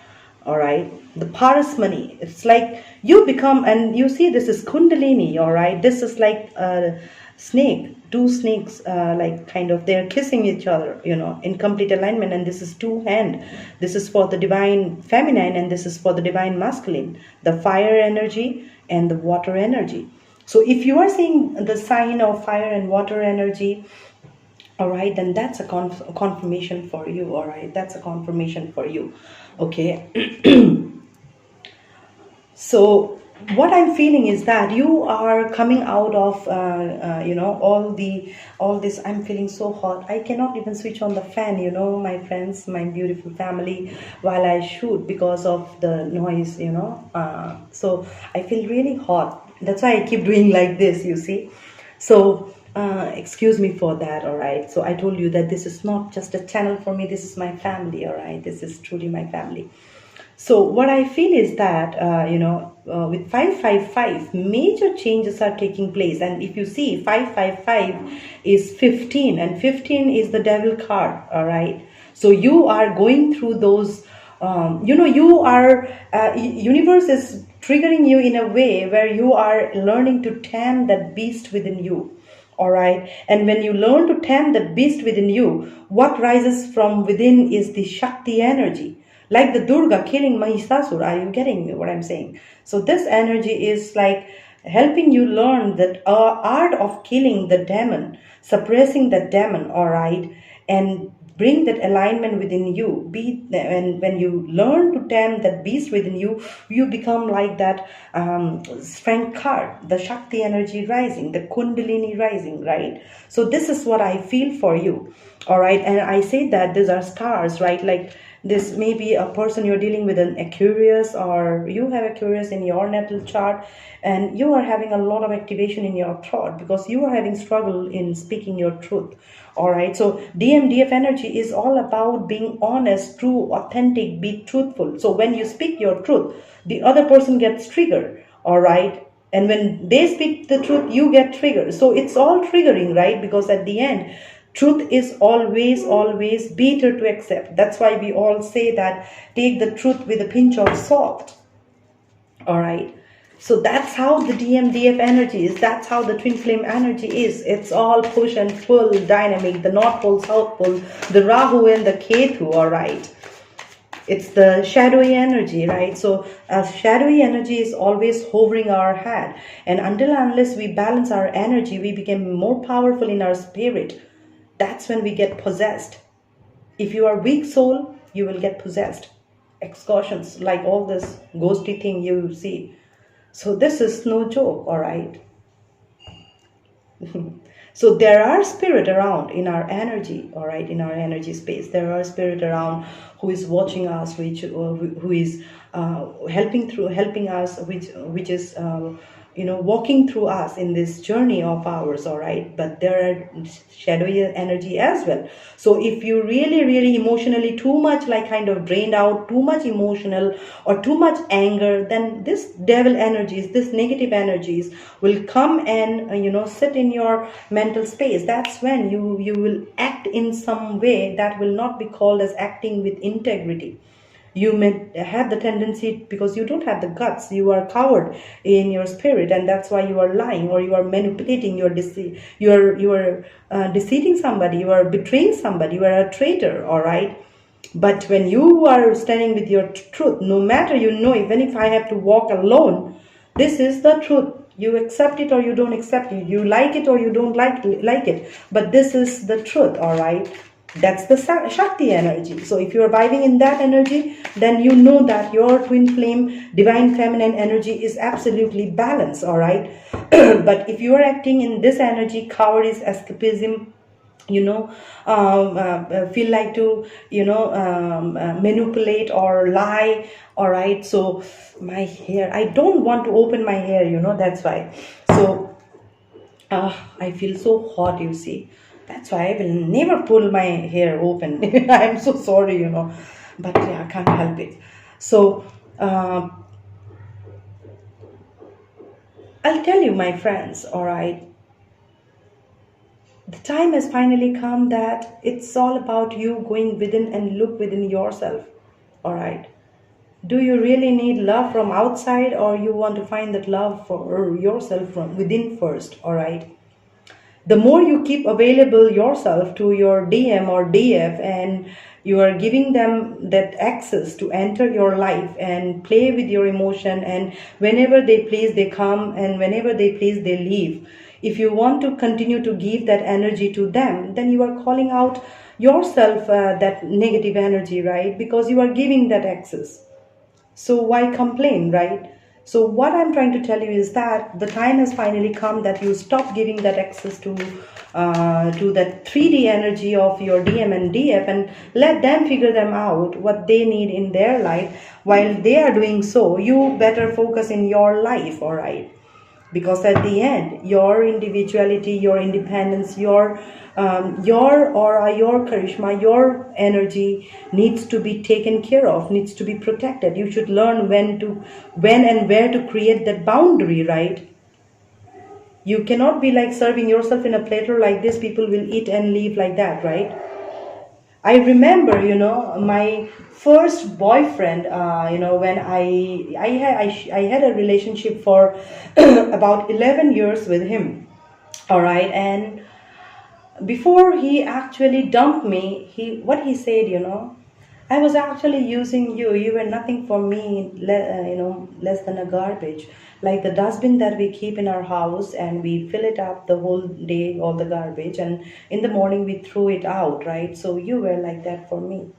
all right, the Parasmani. It's like you become, and you see this is Kundalini, all right. This is like a snake, 2 snakes, like kind of they're kissing each other, in complete alignment, and this is 2 hand. This is for the divine feminine, and this is for the divine masculine, the fire energy and the water energy. So if you are seeing the sign of fire and water energy, all right, then that's a confirmation for you, all right. That's a confirmation for you. Okay. So what I'm feeling is that you are coming out of all this. I'm feeling so hot, I cannot even switch on the fan, my friends, my beautiful family, while I shoot, because of the noise, so I feel really hot. That's why I keep doing like this, you see. So excuse me for that, all right. So I told you that this is not just a channel for me, this is my family, all right. This is truly my family. So what I feel is that, with 555, major changes are taking place. And if you see, 555 is 15, and 15 is the devil card, all right. So you are going through those, you are, universe is triggering you in a way where you are learning to tame that beast within you. All right. And when you learn to tame that beast within you, what rises from within is the Shakti energy. Like the Durga killing Mahisasura. Are you getting me what I'm saying? So this energy is like helping you learn that art of killing the demon, suppressing the demon, all right, and bring that alignment within you. And when you learn to tame that beast within you, you become like that strength card, the Shakti energy rising, the Kundalini rising, right? So this is what I feel for you, all right. And I say that these are stars, right? Like this may be a person you're dealing with, an Aquarius, or you have Aquarius in your natal chart, and you are having a lot of activation in your throat because you are having struggle in speaking your truth. All right. So DMDF energy is all about being honest, true, authentic, be truthful. So when you speak your truth, the other person gets triggered. All right. And when they speak the truth, you get triggered. So it's all triggering, right? Because at the end, truth is always, always bitter to accept. That's why we all say that take the truth with a pinch of salt. All right. So that's how the DMDF energy is. That's how the twin flame energy is. It's all push and pull dynamic. The North Pole, South Pole, the Rahu and the Ketu. All right. It's the shadowy energy, right? So shadowy energy is always hovering our head. And unless we balance our energy, we become more powerful in our spirit. That's when we get possessed. If you are weak soul, you will get possessed. Excursions, like all this ghosty thing you see. So this is no joke, all right? So there are spirit around in our energy, all right, in our energy space. There are spirit around who is watching us, who is helping us, which is walking through us in this journey of ours, all right. But there are shadowy energy as well. So if you really emotionally too much, like kind of drained out, too much emotional or too much anger, then this devil energies, this negative energies will come and sit in your mental space. That's when you will act in some way that will not be called as acting with integrity. You may have the tendency, because you don't have the guts, you are coward in your spirit, and that's why you are lying, or you are manipulating, you are deceiving somebody, you are betraying somebody, you are a traitor, all right? But when you are standing with your truth, no matter, even if I have to walk alone, this is the truth. You accept it or you don't accept it. You like it or you don't like it. But this is the truth, all right? That's the Shakti energy. So if you're vibing in that energy, then you know that your twin flame, divine feminine energy is absolutely balanced, all right? But if you are acting in this energy, cowardice, escapism, feel like to, manipulate or lie, all right? So my hair, I don't want to open my hair, that's why. So I feel so hot, you see. That's why I will never pull my hair open. I'm so sorry, but yeah, I can't help it. So I'll tell you, my friends, all right, the time has finally come that it's all about you going within and look within yourself, all right? Do you really need love from outside, or you want to find that love for yourself from within first, all right? The more you keep available yourself to your DM or DF, and you are giving them that access to enter your life and play with your emotion, and whenever they please they come, and whenever they please they leave. If you want to continue to give that energy to them, then you are calling out yourself that negative energy, right? Because you are giving that access. So why complain, right? So what I'm trying to tell you is that the time has finally come that you stop giving that access to that 3D energy of your DM and DF, and let them figure them out what they need in their life. While they are doing so, you better focus in your life, all right? Because at the end, your individuality, your independence, your aura, your charisma, your energy needs to be taken care of, needs to be protected. You should learn when and where to create that boundary, right? You cannot be like serving yourself in a platter like this. People will eat and leave like that, right? I remember, my first boyfriend, when I had a relationship for about 11 years with him, all right? And before he actually dumped me, what he said, I was actually using you. You were nothing for me, less than a garbage. Like the dustbin that we keep in our house, and we fill it up the whole day, all the garbage, and in the morning we throw it out, right? So you were like that for me,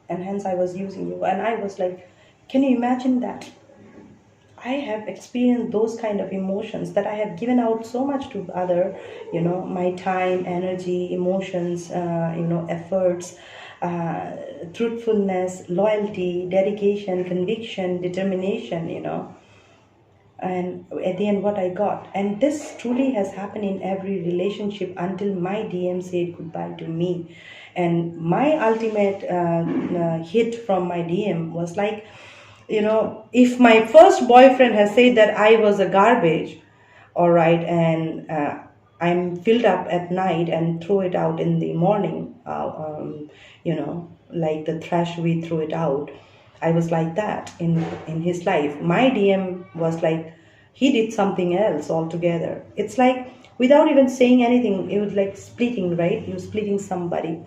and hence I was using you. And I was like, can you imagine that? I have experienced those kind of emotions, that I have given out so much to other, my time, energy, emotions, efforts, truthfulness, loyalty, dedication, conviction, determination, and at the end what I got. And this truly has happened in every relationship until my DM said goodbye to me. And my ultimate hit from my DM was like, You know, if my first boyfriend has said that I was a garbage, all right, and I'm filled up at night and throw it out in the morning, you know, like the trash we throw it out. I was like that in his life. My DM was like he did something else altogether. It's like without even saying anything, it was like splitting, right? You splitting somebody.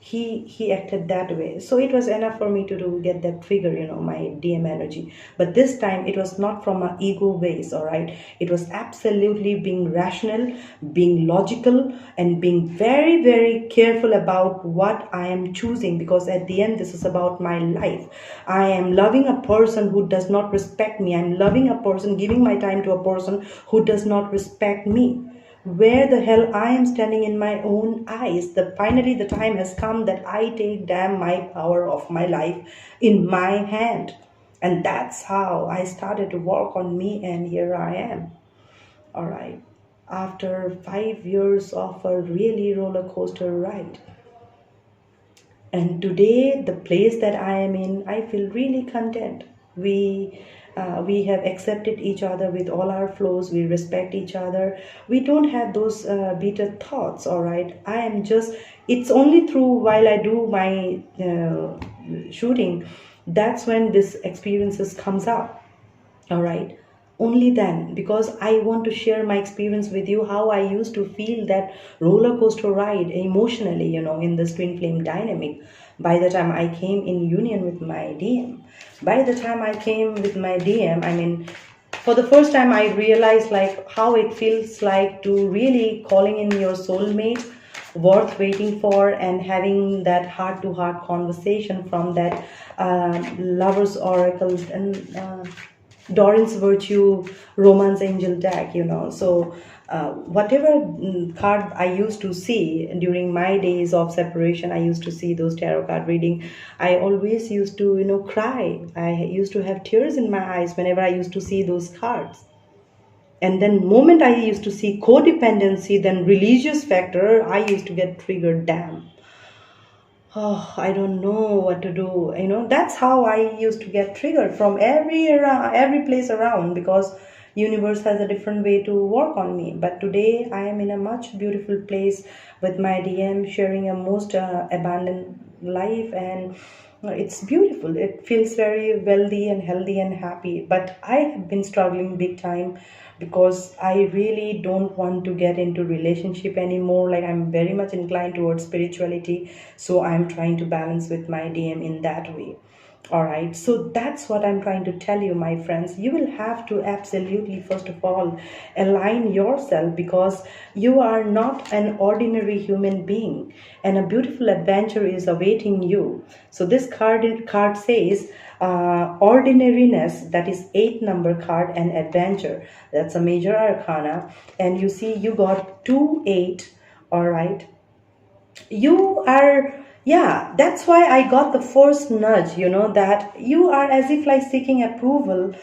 He acted that way, so it was enough for me to do get that trigger, you know, my DM energy. But this time it was not from a ego base, all right. It was absolutely being rational, being logical, and being very very careful about what I am choosing, because at the end this is about my life. I am loving a person who does not respect me. I'm loving a person, giving my time to a person who does not respect me. Where the hell I am standing in my own eyes. The finally the time has come that I take damn my power of my life in my hand. And that's how I started to work on me, and here I am. All right. After 5 years of a really roller coaster ride. And today, the place that I am in, I feel really content. We have accepted each other with all our flaws. We respect each other. We don't have those bitter thoughts. All right. I am just. It's only through while I do my shooting, that's when this experiences comes up. All right. Only then, because I want to share my experience with you, how I used to feel that roller coaster ride emotionally, you know, in this twin flame dynamic. By the time I came in union with my DM, by the time I came with my DM, I mean, for the first time I realized like how it feels like to really calling in your soulmate, worth waiting for, and having that heart to heart conversation from that lover's oracle and Doran's Virtue Romance Angel deck, you know. So, whatever card I used to see during my days of separation, I used to see those tarot card reading. I always used to, you know, cry. I used to have tears in my eyes whenever I used to see those cards. And then, moment I used to see codependency, then religious factor, I used to get triggered. Damn. Oh, I don't know what to do. You know, that's how I used to get triggered from every place around, because universe has a different way to work on me. But today I am in a much beautiful place with my DM, sharing a most abundant life, and it's beautiful. It feels very wealthy and healthy and happy. But I have been struggling big time because I really don't want to get into relationship anymore. Like, I'm very much inclined towards spirituality, so I'm trying to balance with my DM in that way. All right, so that's what I'm trying to tell you, my friends. You will have to absolutely, first of all, align yourself, because you are not an ordinary human being, and a beautiful adventure is awaiting you. So this card says ordinariness, that is 8th number card, and adventure, that's a major arcana. And you see you got 2 8. All right, you are, yeah, that's why I got the first nudge, you know, that you are as if like seeking approval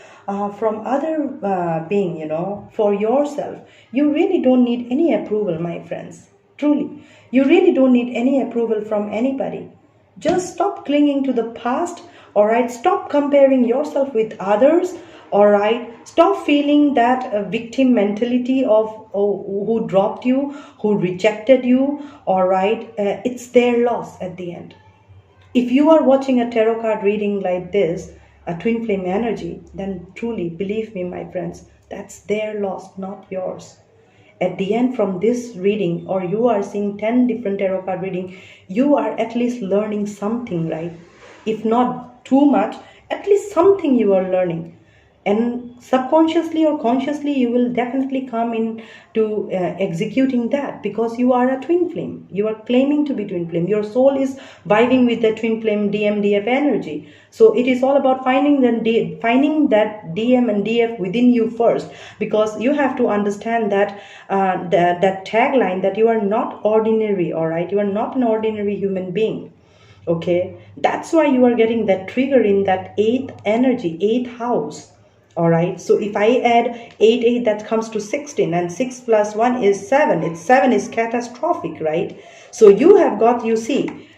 from other being, you know, for yourself. You really don't need any approval, my friends. Truly, you really don't need any approval from anybody. Just stop clinging to the past, all right? Stop comparing yourself with others, all right? Stop feeling that victim mentality of, oh, who dropped you, who rejected you, all right? It's their loss at the end. If you are watching a tarot card reading like this, a twin flame energy, then truly, believe me, my friends, that's their loss, not yours. At the end from this reading, or you are seeing 10 different tarot card reading, you are at least learning something, right? If not too much, at least something you are learning. And subconsciously or consciously, you will definitely come in to executing that, because you are a twin flame. You are claiming to be twin flame. Your soul is vibing with the twin flame DMDF energy. So it is all about finding that DM and DF within you first, because you have to understand that that tagline, that you are not ordinary. All right, you are not an ordinary human being. Okay, that's why you are getting that trigger in that 8th energy, 8th house. All right, so if I add 8, that comes to 16, and 6 plus 1 is 7. It's 7 is catastrophic, right? So you have got, you see,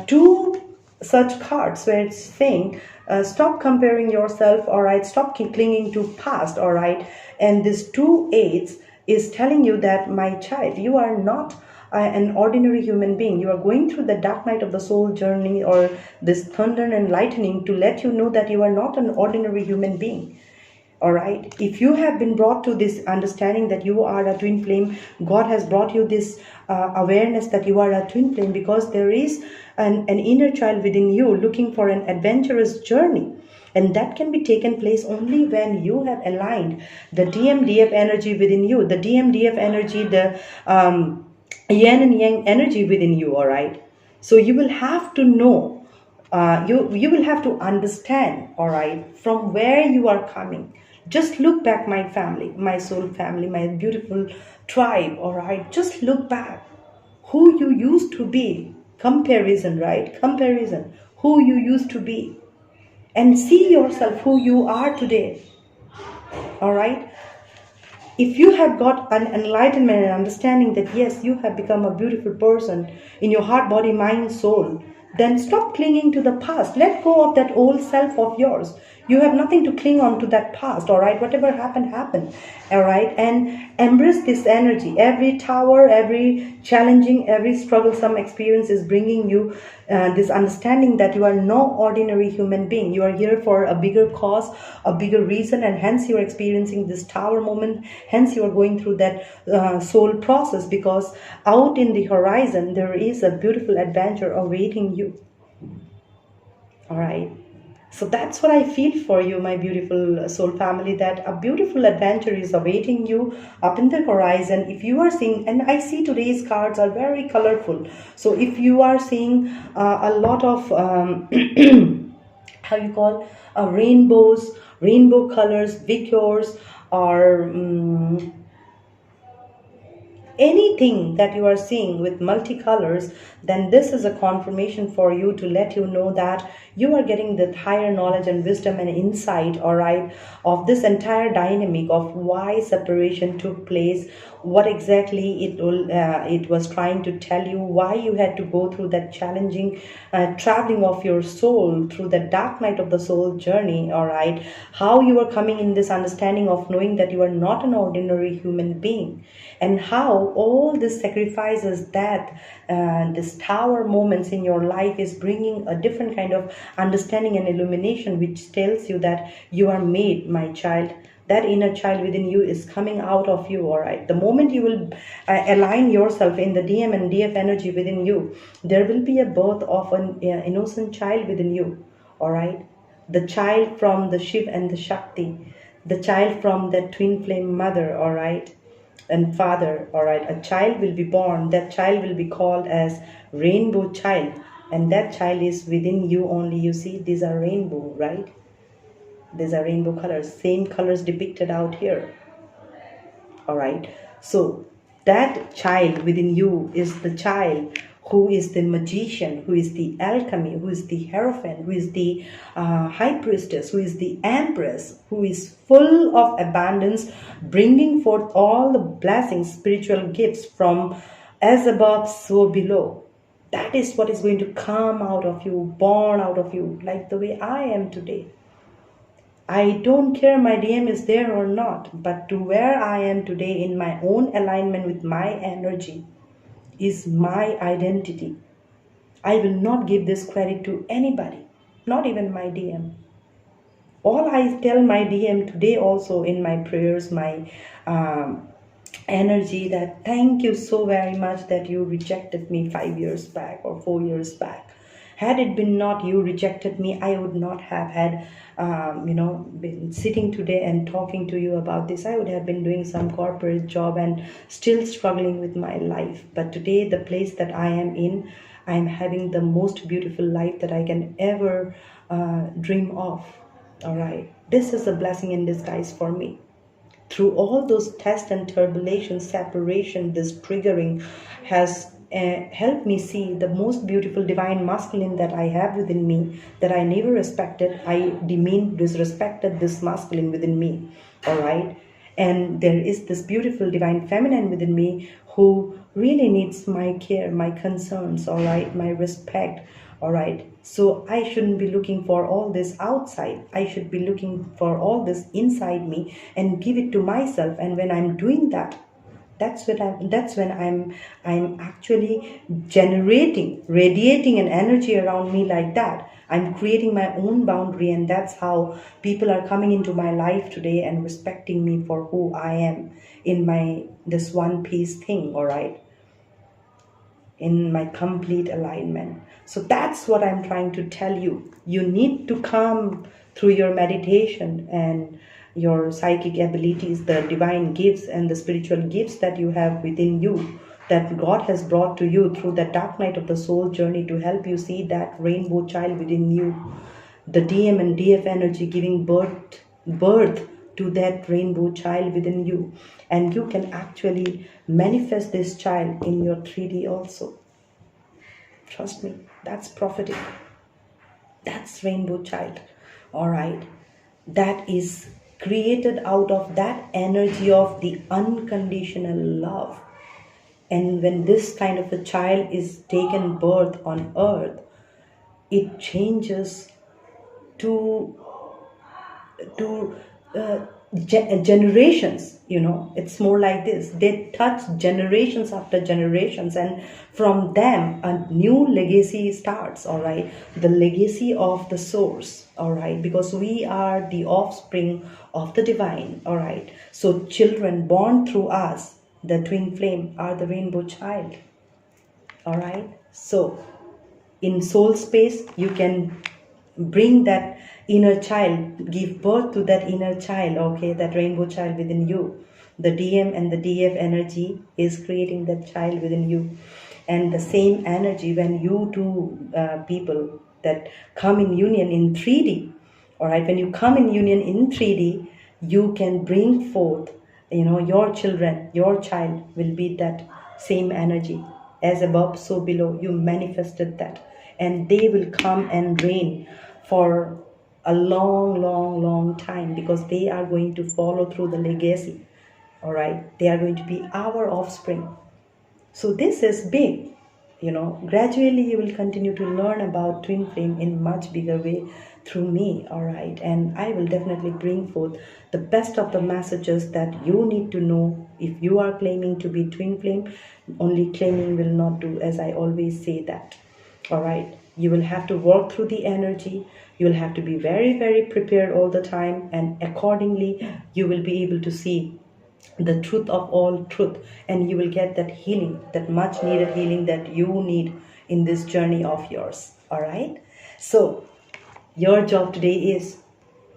2 such cards where it's saying, stop comparing yourself, all right, stop clinging to past, all right. And this 2 8 is telling you that, my child, you are not an ordinary human being. You are going through the dark night of the soul journey, or this thunder and lightning, to let you know that you are not an ordinary human being. All right, if you have been brought to this understanding that you are a twin flame, God has brought you this awareness that you are a twin flame, because there is an inner child within you looking for an adventurous journey. And that can be taken place only when you have aligned the DMDF energy within you, the DMDF energy, the yin and yang energy within you. All right, so you will have to know, you will have to understand, all right, from where you are coming. Just look back, my family, my soul family, my beautiful tribe, all right. Just look back who you used to be. Comparison, right? Comparison. Who you used to be. And see yourself who you are today. All right. If you have got an enlightenment and understanding that, yes, you have become a beautiful person in your heart, body, mind, soul, then stop clinging to the past. Let go of that old self of yours. You have nothing to cling on to that past, all right? Whatever happened, happened, all right? And embrace this energy. Every tower, every challenging, every strugglesome experience is bringing you this understanding that you are no ordinary human being. You are here for a bigger cause, a bigger reason, and hence you are experiencing this tower moment. Hence you are going through that soul process, because out in the horizon, there is a beautiful adventure awaiting you, all right? So that's what I feel for you, my beautiful soul family, that a beautiful adventure is awaiting you up in the horizon. If you are seeing, and I see today's cards are very colorful. So if you are seeing a lot of, how you call, rainbows, rainbow colors, vicors, or anything that you are seeing with multicolors, then this is a confirmation for you to let you know that you are getting the higher knowledge and wisdom and insight, all right, of this entire dynamic of why separation took place, what exactly it was trying to tell you, why you had to go through that challenging traveling of your soul through the dark night of the soul journey, all right, how you are coming in this understanding of knowing that you are not an ordinary human being, and how all this sacrifices, that this tower moments in your life is bringing a different kind of understanding and illumination, which tells you that you are made, my child. That inner child within you is coming out of you, all right. The moment you will align yourself in the DM and DF energy within you, there will be a birth of an innocent child within you, all right. The child from the Shiv and the Shakti, the child from that twin flame mother, all right, and father, all right. A child will be born. That child will be called as rainbow child, and that child is within you only. You see, these are rainbow, right? These are rainbow colors, same colors depicted out here, all right. So that child within you is the child who is the magician, who is the alchemy, who is the hierophant, who is the high priestess, who is the empress, who is full of abundance, bringing forth all the blessings, spiritual gifts from as above, so below. That is what is going to come out of you, born out of you, like the way I am today. I don't care my DM is there or not, but to where I am today in my own alignment with my energy is my identity. I will not give this credit to anybody, not even my DM. All I tell my DM today also in my prayers, my energy, that thank you so very much that you rejected me 5 years back or 4 years back. Had it been not you rejected me, I would not have had, been sitting today and talking to you about this. I would have been doing some corporate job and still struggling with my life. But today, the place that I am in, I am having the most beautiful life that I can ever dream of. All right. This is a blessing in disguise for me. Through all those tests and turbulations, separation, this triggering has helped me see the most beautiful divine masculine that I have within me, that I never respected. I demeaned, disrespected this masculine within me, all right? And there is this beautiful divine feminine within me who really needs my care, my concerns, all right, my respect, All right. So I shouldn't be looking for all this outside. I should be looking for all this inside me and give it to myself. And when I'm doing that, that's when I'm actually generating, radiating an energy around me like that. I'm creating my own boundary, and that's how people are coming into my life today and respecting me for who I am in my this one piece thing, all right, in my complete alignment. So that's what I'm trying to tell you. You need to come through your meditation and your psychic abilities, the divine gifts and the spiritual gifts that you have within you, that God has brought to you through the dark night of the soul journey to help you see that rainbow child within you, the DM and DF energy giving birth to that rainbow child within you. And you can actually manifest this child in your 3D also. Trust me, that's prophetic. That's rainbow child. All right. That is created out of that energy of the unconditional love. And when this kind of a child is taken birth on earth, it changes to generations. It's more like this. They touch generations after generations, and from them a new legacy starts. All right, the legacy of the source. All right, because we are the offspring of the divine. All right, so children born through us, the twin flame, are the rainbow child. All right, so in soul space you can bring that inner child, give birth to that inner child, okay, that rainbow child within you. The DM and the DF energy is creating that child within you. And the same energy, when you two people that come in union in 3D, all right, when you come in union in 3D, you can bring forth, your children, your child will be that same energy. As above, so below. You manifested that. And they will come and reign for a long time, because they are going to follow through the legacy. All right, they are going to be our offspring. So this is big. Gradually you will continue to learn about twin flame in much bigger way through me. All right, and I will definitely bring forth the best of the messages that you need to know. If you are claiming to be twin flame, only claiming will not do, as I always say that. All right, you will have to work through the energy. You will have to be very prepared all the time, and accordingly you will be able to see the truth of all truth, and you will get that healing, that much needed healing that you need in this journey of yours. All right, so your job today is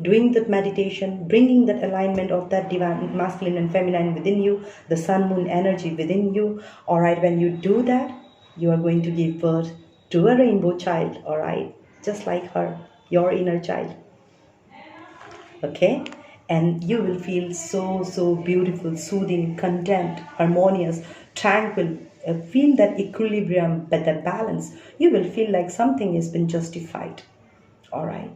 doing the meditation, bringing that alignment of that divine masculine and feminine within you, the sun moon energy within you. All right, when you do that, you are going to give birth to a rainbow child. All right, just like her, your inner child. Okay, and you will feel so beautiful, soothing, content, harmonious, tranquil. Feel that equilibrium, but that balance. You will feel like something has been justified. All right,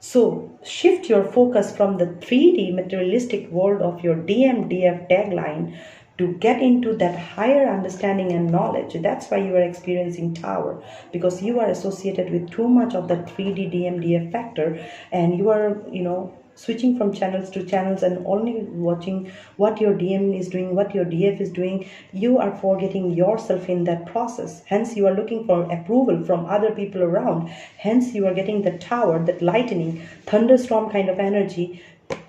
so shift your focus from the 3D materialistic world of your DMDF tagline to get into that higher understanding and knowledge. That's why you are experiencing tower, because you are associated with too much of the 3D DMDF factor, and you are, switching from channels to channels and only watching what your DM is doing, what your DF is doing. You are forgetting yourself in that process. Hence, you are looking for approval from other people around. Hence, you are getting the tower, that lightning, thunderstorm kind of energy,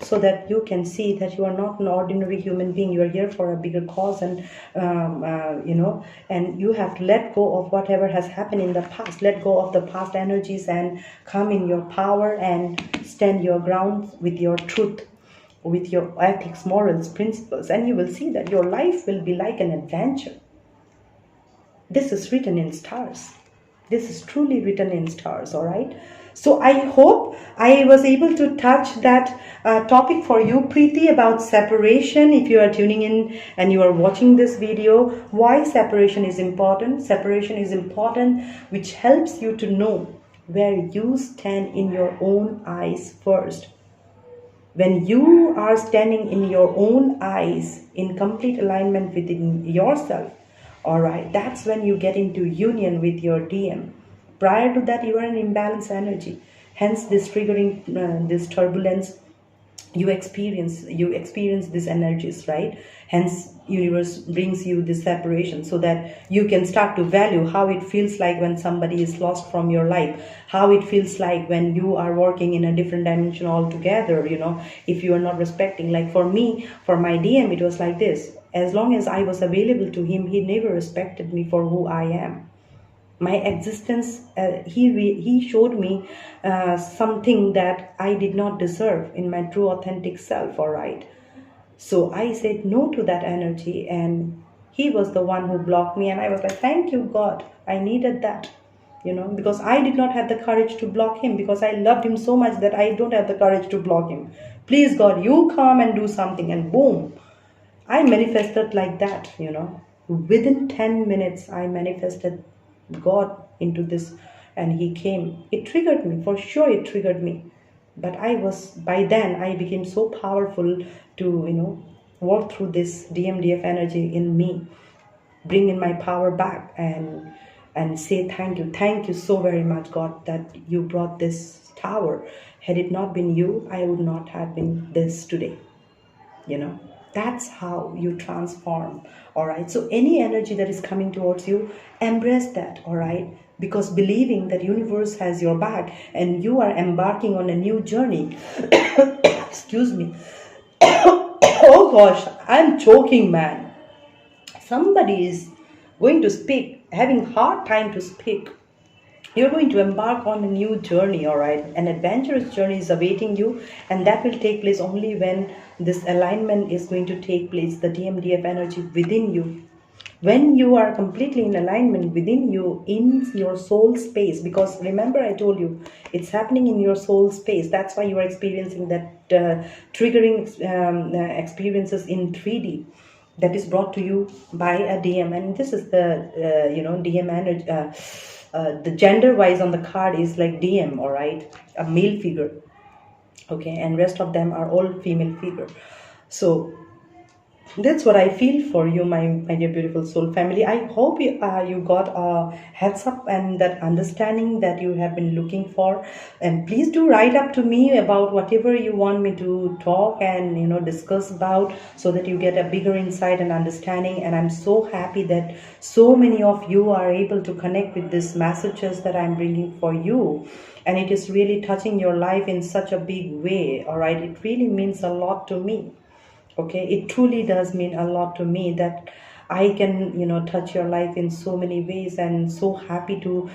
so that you can see that you are not an ordinary human being. You are here for a bigger cause, and and you have to let go of whatever has happened in the past. Let go of the past energies and come in your power and stand your ground with your truth, with your ethics, morals, principles, and you will see that your life will be like an adventure. This is written in stars. This is truly written in stars. All right, so I hope I was able to touch that topic for you, Preeti, about separation. If you are tuning in and you are watching this video, why separation is important. Separation is important, which helps you to know where you stand in your own eyes first. When you are standing in your own eyes in complete alignment within yourself, all right, that's when you get into union with your DM. Prior to that, you are an imbalanced energy. Hence, this triggering, this turbulence, you experience these energies, right? Hence universe brings you this separation so that you can start to value how it feels like when somebody is lost from your life, how it feels like when you are working in a different dimension altogether, if you are not respecting. Like for me, for my DM, it was like this: as long as I was available to him, he never respected me for who I am, my existence. He showed me something that I did not deserve in my true authentic self, all right? So I said no to that energy, and he was the one who blocked me. And I was like, thank you, God. I needed that, because I did not have the courage to block him, because I loved him so much that I don't have the courage to block him. Please, God, you come and do something. And boom, I manifested like that, Within 10 minutes, I manifested God into this, and he came. It triggered me, for sure it triggered me. But by then, I became so powerful to, work through this DMDF energy in me, bring in my power back, and say thank you so very much, God, that you brought this tower. Had it not been you, I would not have been this today. That's how you transform, all right? So any energy that is coming towards you, embrace that, all right? Because believing that universe has your back and you are embarking on a new journey. Excuse me. Oh gosh, I'm choking, man. Somebody is going to speak, having hard time to speak. You're going to embark on a new journey, all right? An adventurous journey is awaiting you, and that will take place only when this alignment is going to take place, the DMDF energy within you. When you are completely in alignment within you, in your soul space, because remember I told you, it's happening in your soul space. That's why you are experiencing that triggering experiences in 3D. That is brought to you by a DM, and this is the DM energy. The gender wise on the card is like DM, all right, a male figure, okay, and rest of them are all female figure. So that's what I feel for you, my dear beautiful soul family. I hope you got a heads up and that understanding that you have been looking for. And please do write up to me about whatever you want me to talk and discuss about, so that you get a bigger insight and understanding. And I'm so happy that so many of you are able to connect with these messages that I'm bringing for you. And it is really touching your life in such a big way, all right? It really means a lot to me. Okay, it truly does mean a lot to me that I can, touch your life in so many ways, and so happy to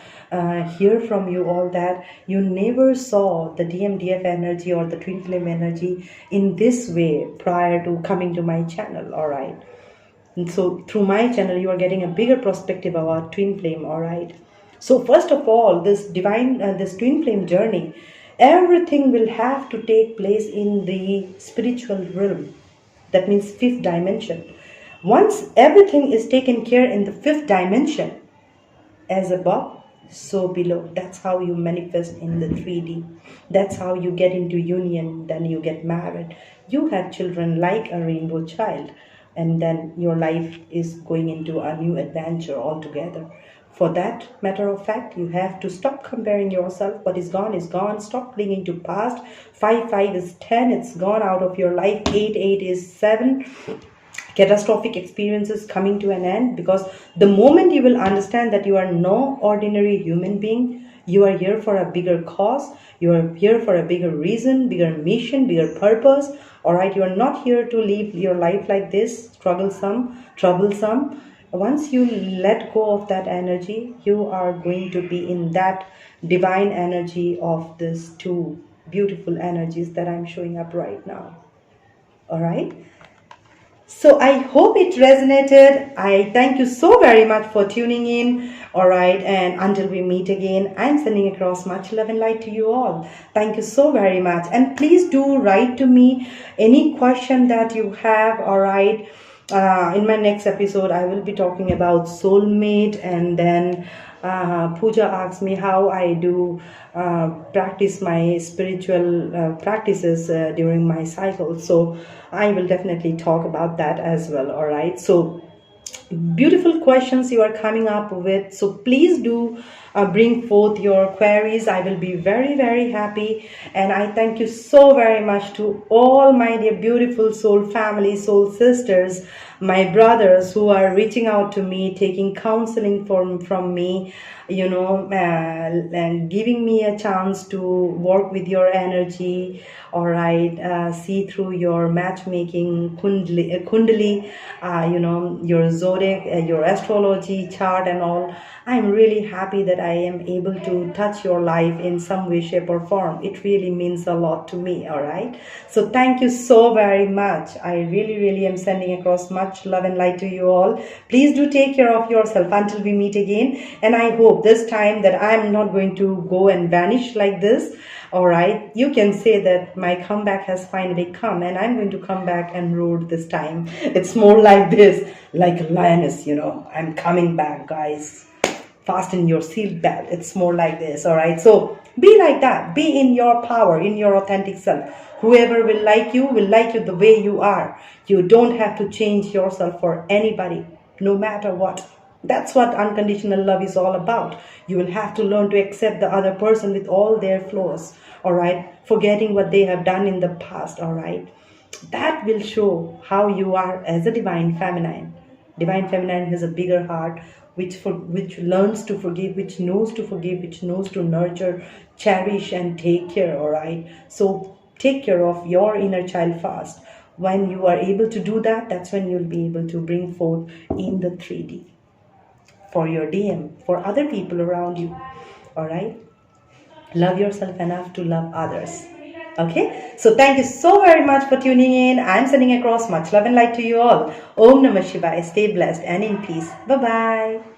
hear from you all that you never saw the DMDF energy or the twin flame energy in this way prior to coming to my channel, all right? And so through my channel, you are getting a bigger perspective about twin flame, all right? So first of all, this this twin flame journey, everything will have to take place in the spiritual realm. That means 5th dimension. Once everything is taken care in the 5th dimension, as above, so below. That's how you manifest in the 3D. That's how you get into union, then you get married. You have children like a rainbow child, and then your life is going into a new adventure altogether. For that matter of fact, you have to stop comparing yourself. What is gone is gone. Stop clinging to past. 5, 5 is 10. It's gone out of your life. 8, 8 is 7. Catastrophic experiences coming to an end, because the moment you will understand that you are no ordinary human being, you are here for a bigger cause. You are here for a bigger reason, bigger mission, bigger purpose. All right, you are not here to live your life like this, troublesome. Once you let go of that energy, you are going to be in that divine energy of these two beautiful energies that I'm showing up right now. All right. So I hope it resonated. I thank you so very much for tuning in. All right. And until we meet again, I'm sending across much love and light to you all. Thank you so very much. And please do write to me any question that you have. All right. In my next episode, I will be talking about soulmate, and then Pooja asked me how I do practice my spiritual practices during my cycle. So I will definitely talk about that as well. All right. So beautiful questions you are coming up with. So please do bring forth your queries. I will be very, very happy. And I thank you so very much to all my dear beautiful soul family, soul sisters, my brothers who are reaching out to me, taking counseling from me, and giving me a chance to work with your energy, all right, see through your matchmaking kundali, your zodiac, your astrology chart and all. I'm really happy that I am able to touch your life in some way, shape or form. It really means a lot to me, all right? So thank you so very much. I really, really am sending across much love and light to you all. Please do take care of yourself until we meet again. And I hope this time that I'm not going to go and vanish like this. All right, you can say that my comeback has finally come, and I'm going to come back and roar this time. It's more like this, like a lioness, I'm coming back, guys. Fasten your seat belt. It's more like this, all right? So be like that. Be in your power, in your authentic self. Whoever will like you the way you are. You don't have to change yourself for anybody, no matter what. That's what unconditional love is all about. You will have to learn to accept the other person with all their flaws, all right? Forgetting what they have done in the past, all right? That will show how you are as a divine feminine. Divine feminine has a bigger heart, which learns to forgive, which knows to forgive, which knows to nurture, cherish, and take care, all right? So take care of your inner child first. When you are able to do that, that's when you'll be able to bring forth in the 3D for your DM, for other people around you, all right? Love yourself enough to love others. Okay, so thank you so very much for tuning in. I'm sending across much love and light to you all. Om Namah Shivaya. Stay blessed and in peace. Bye bye.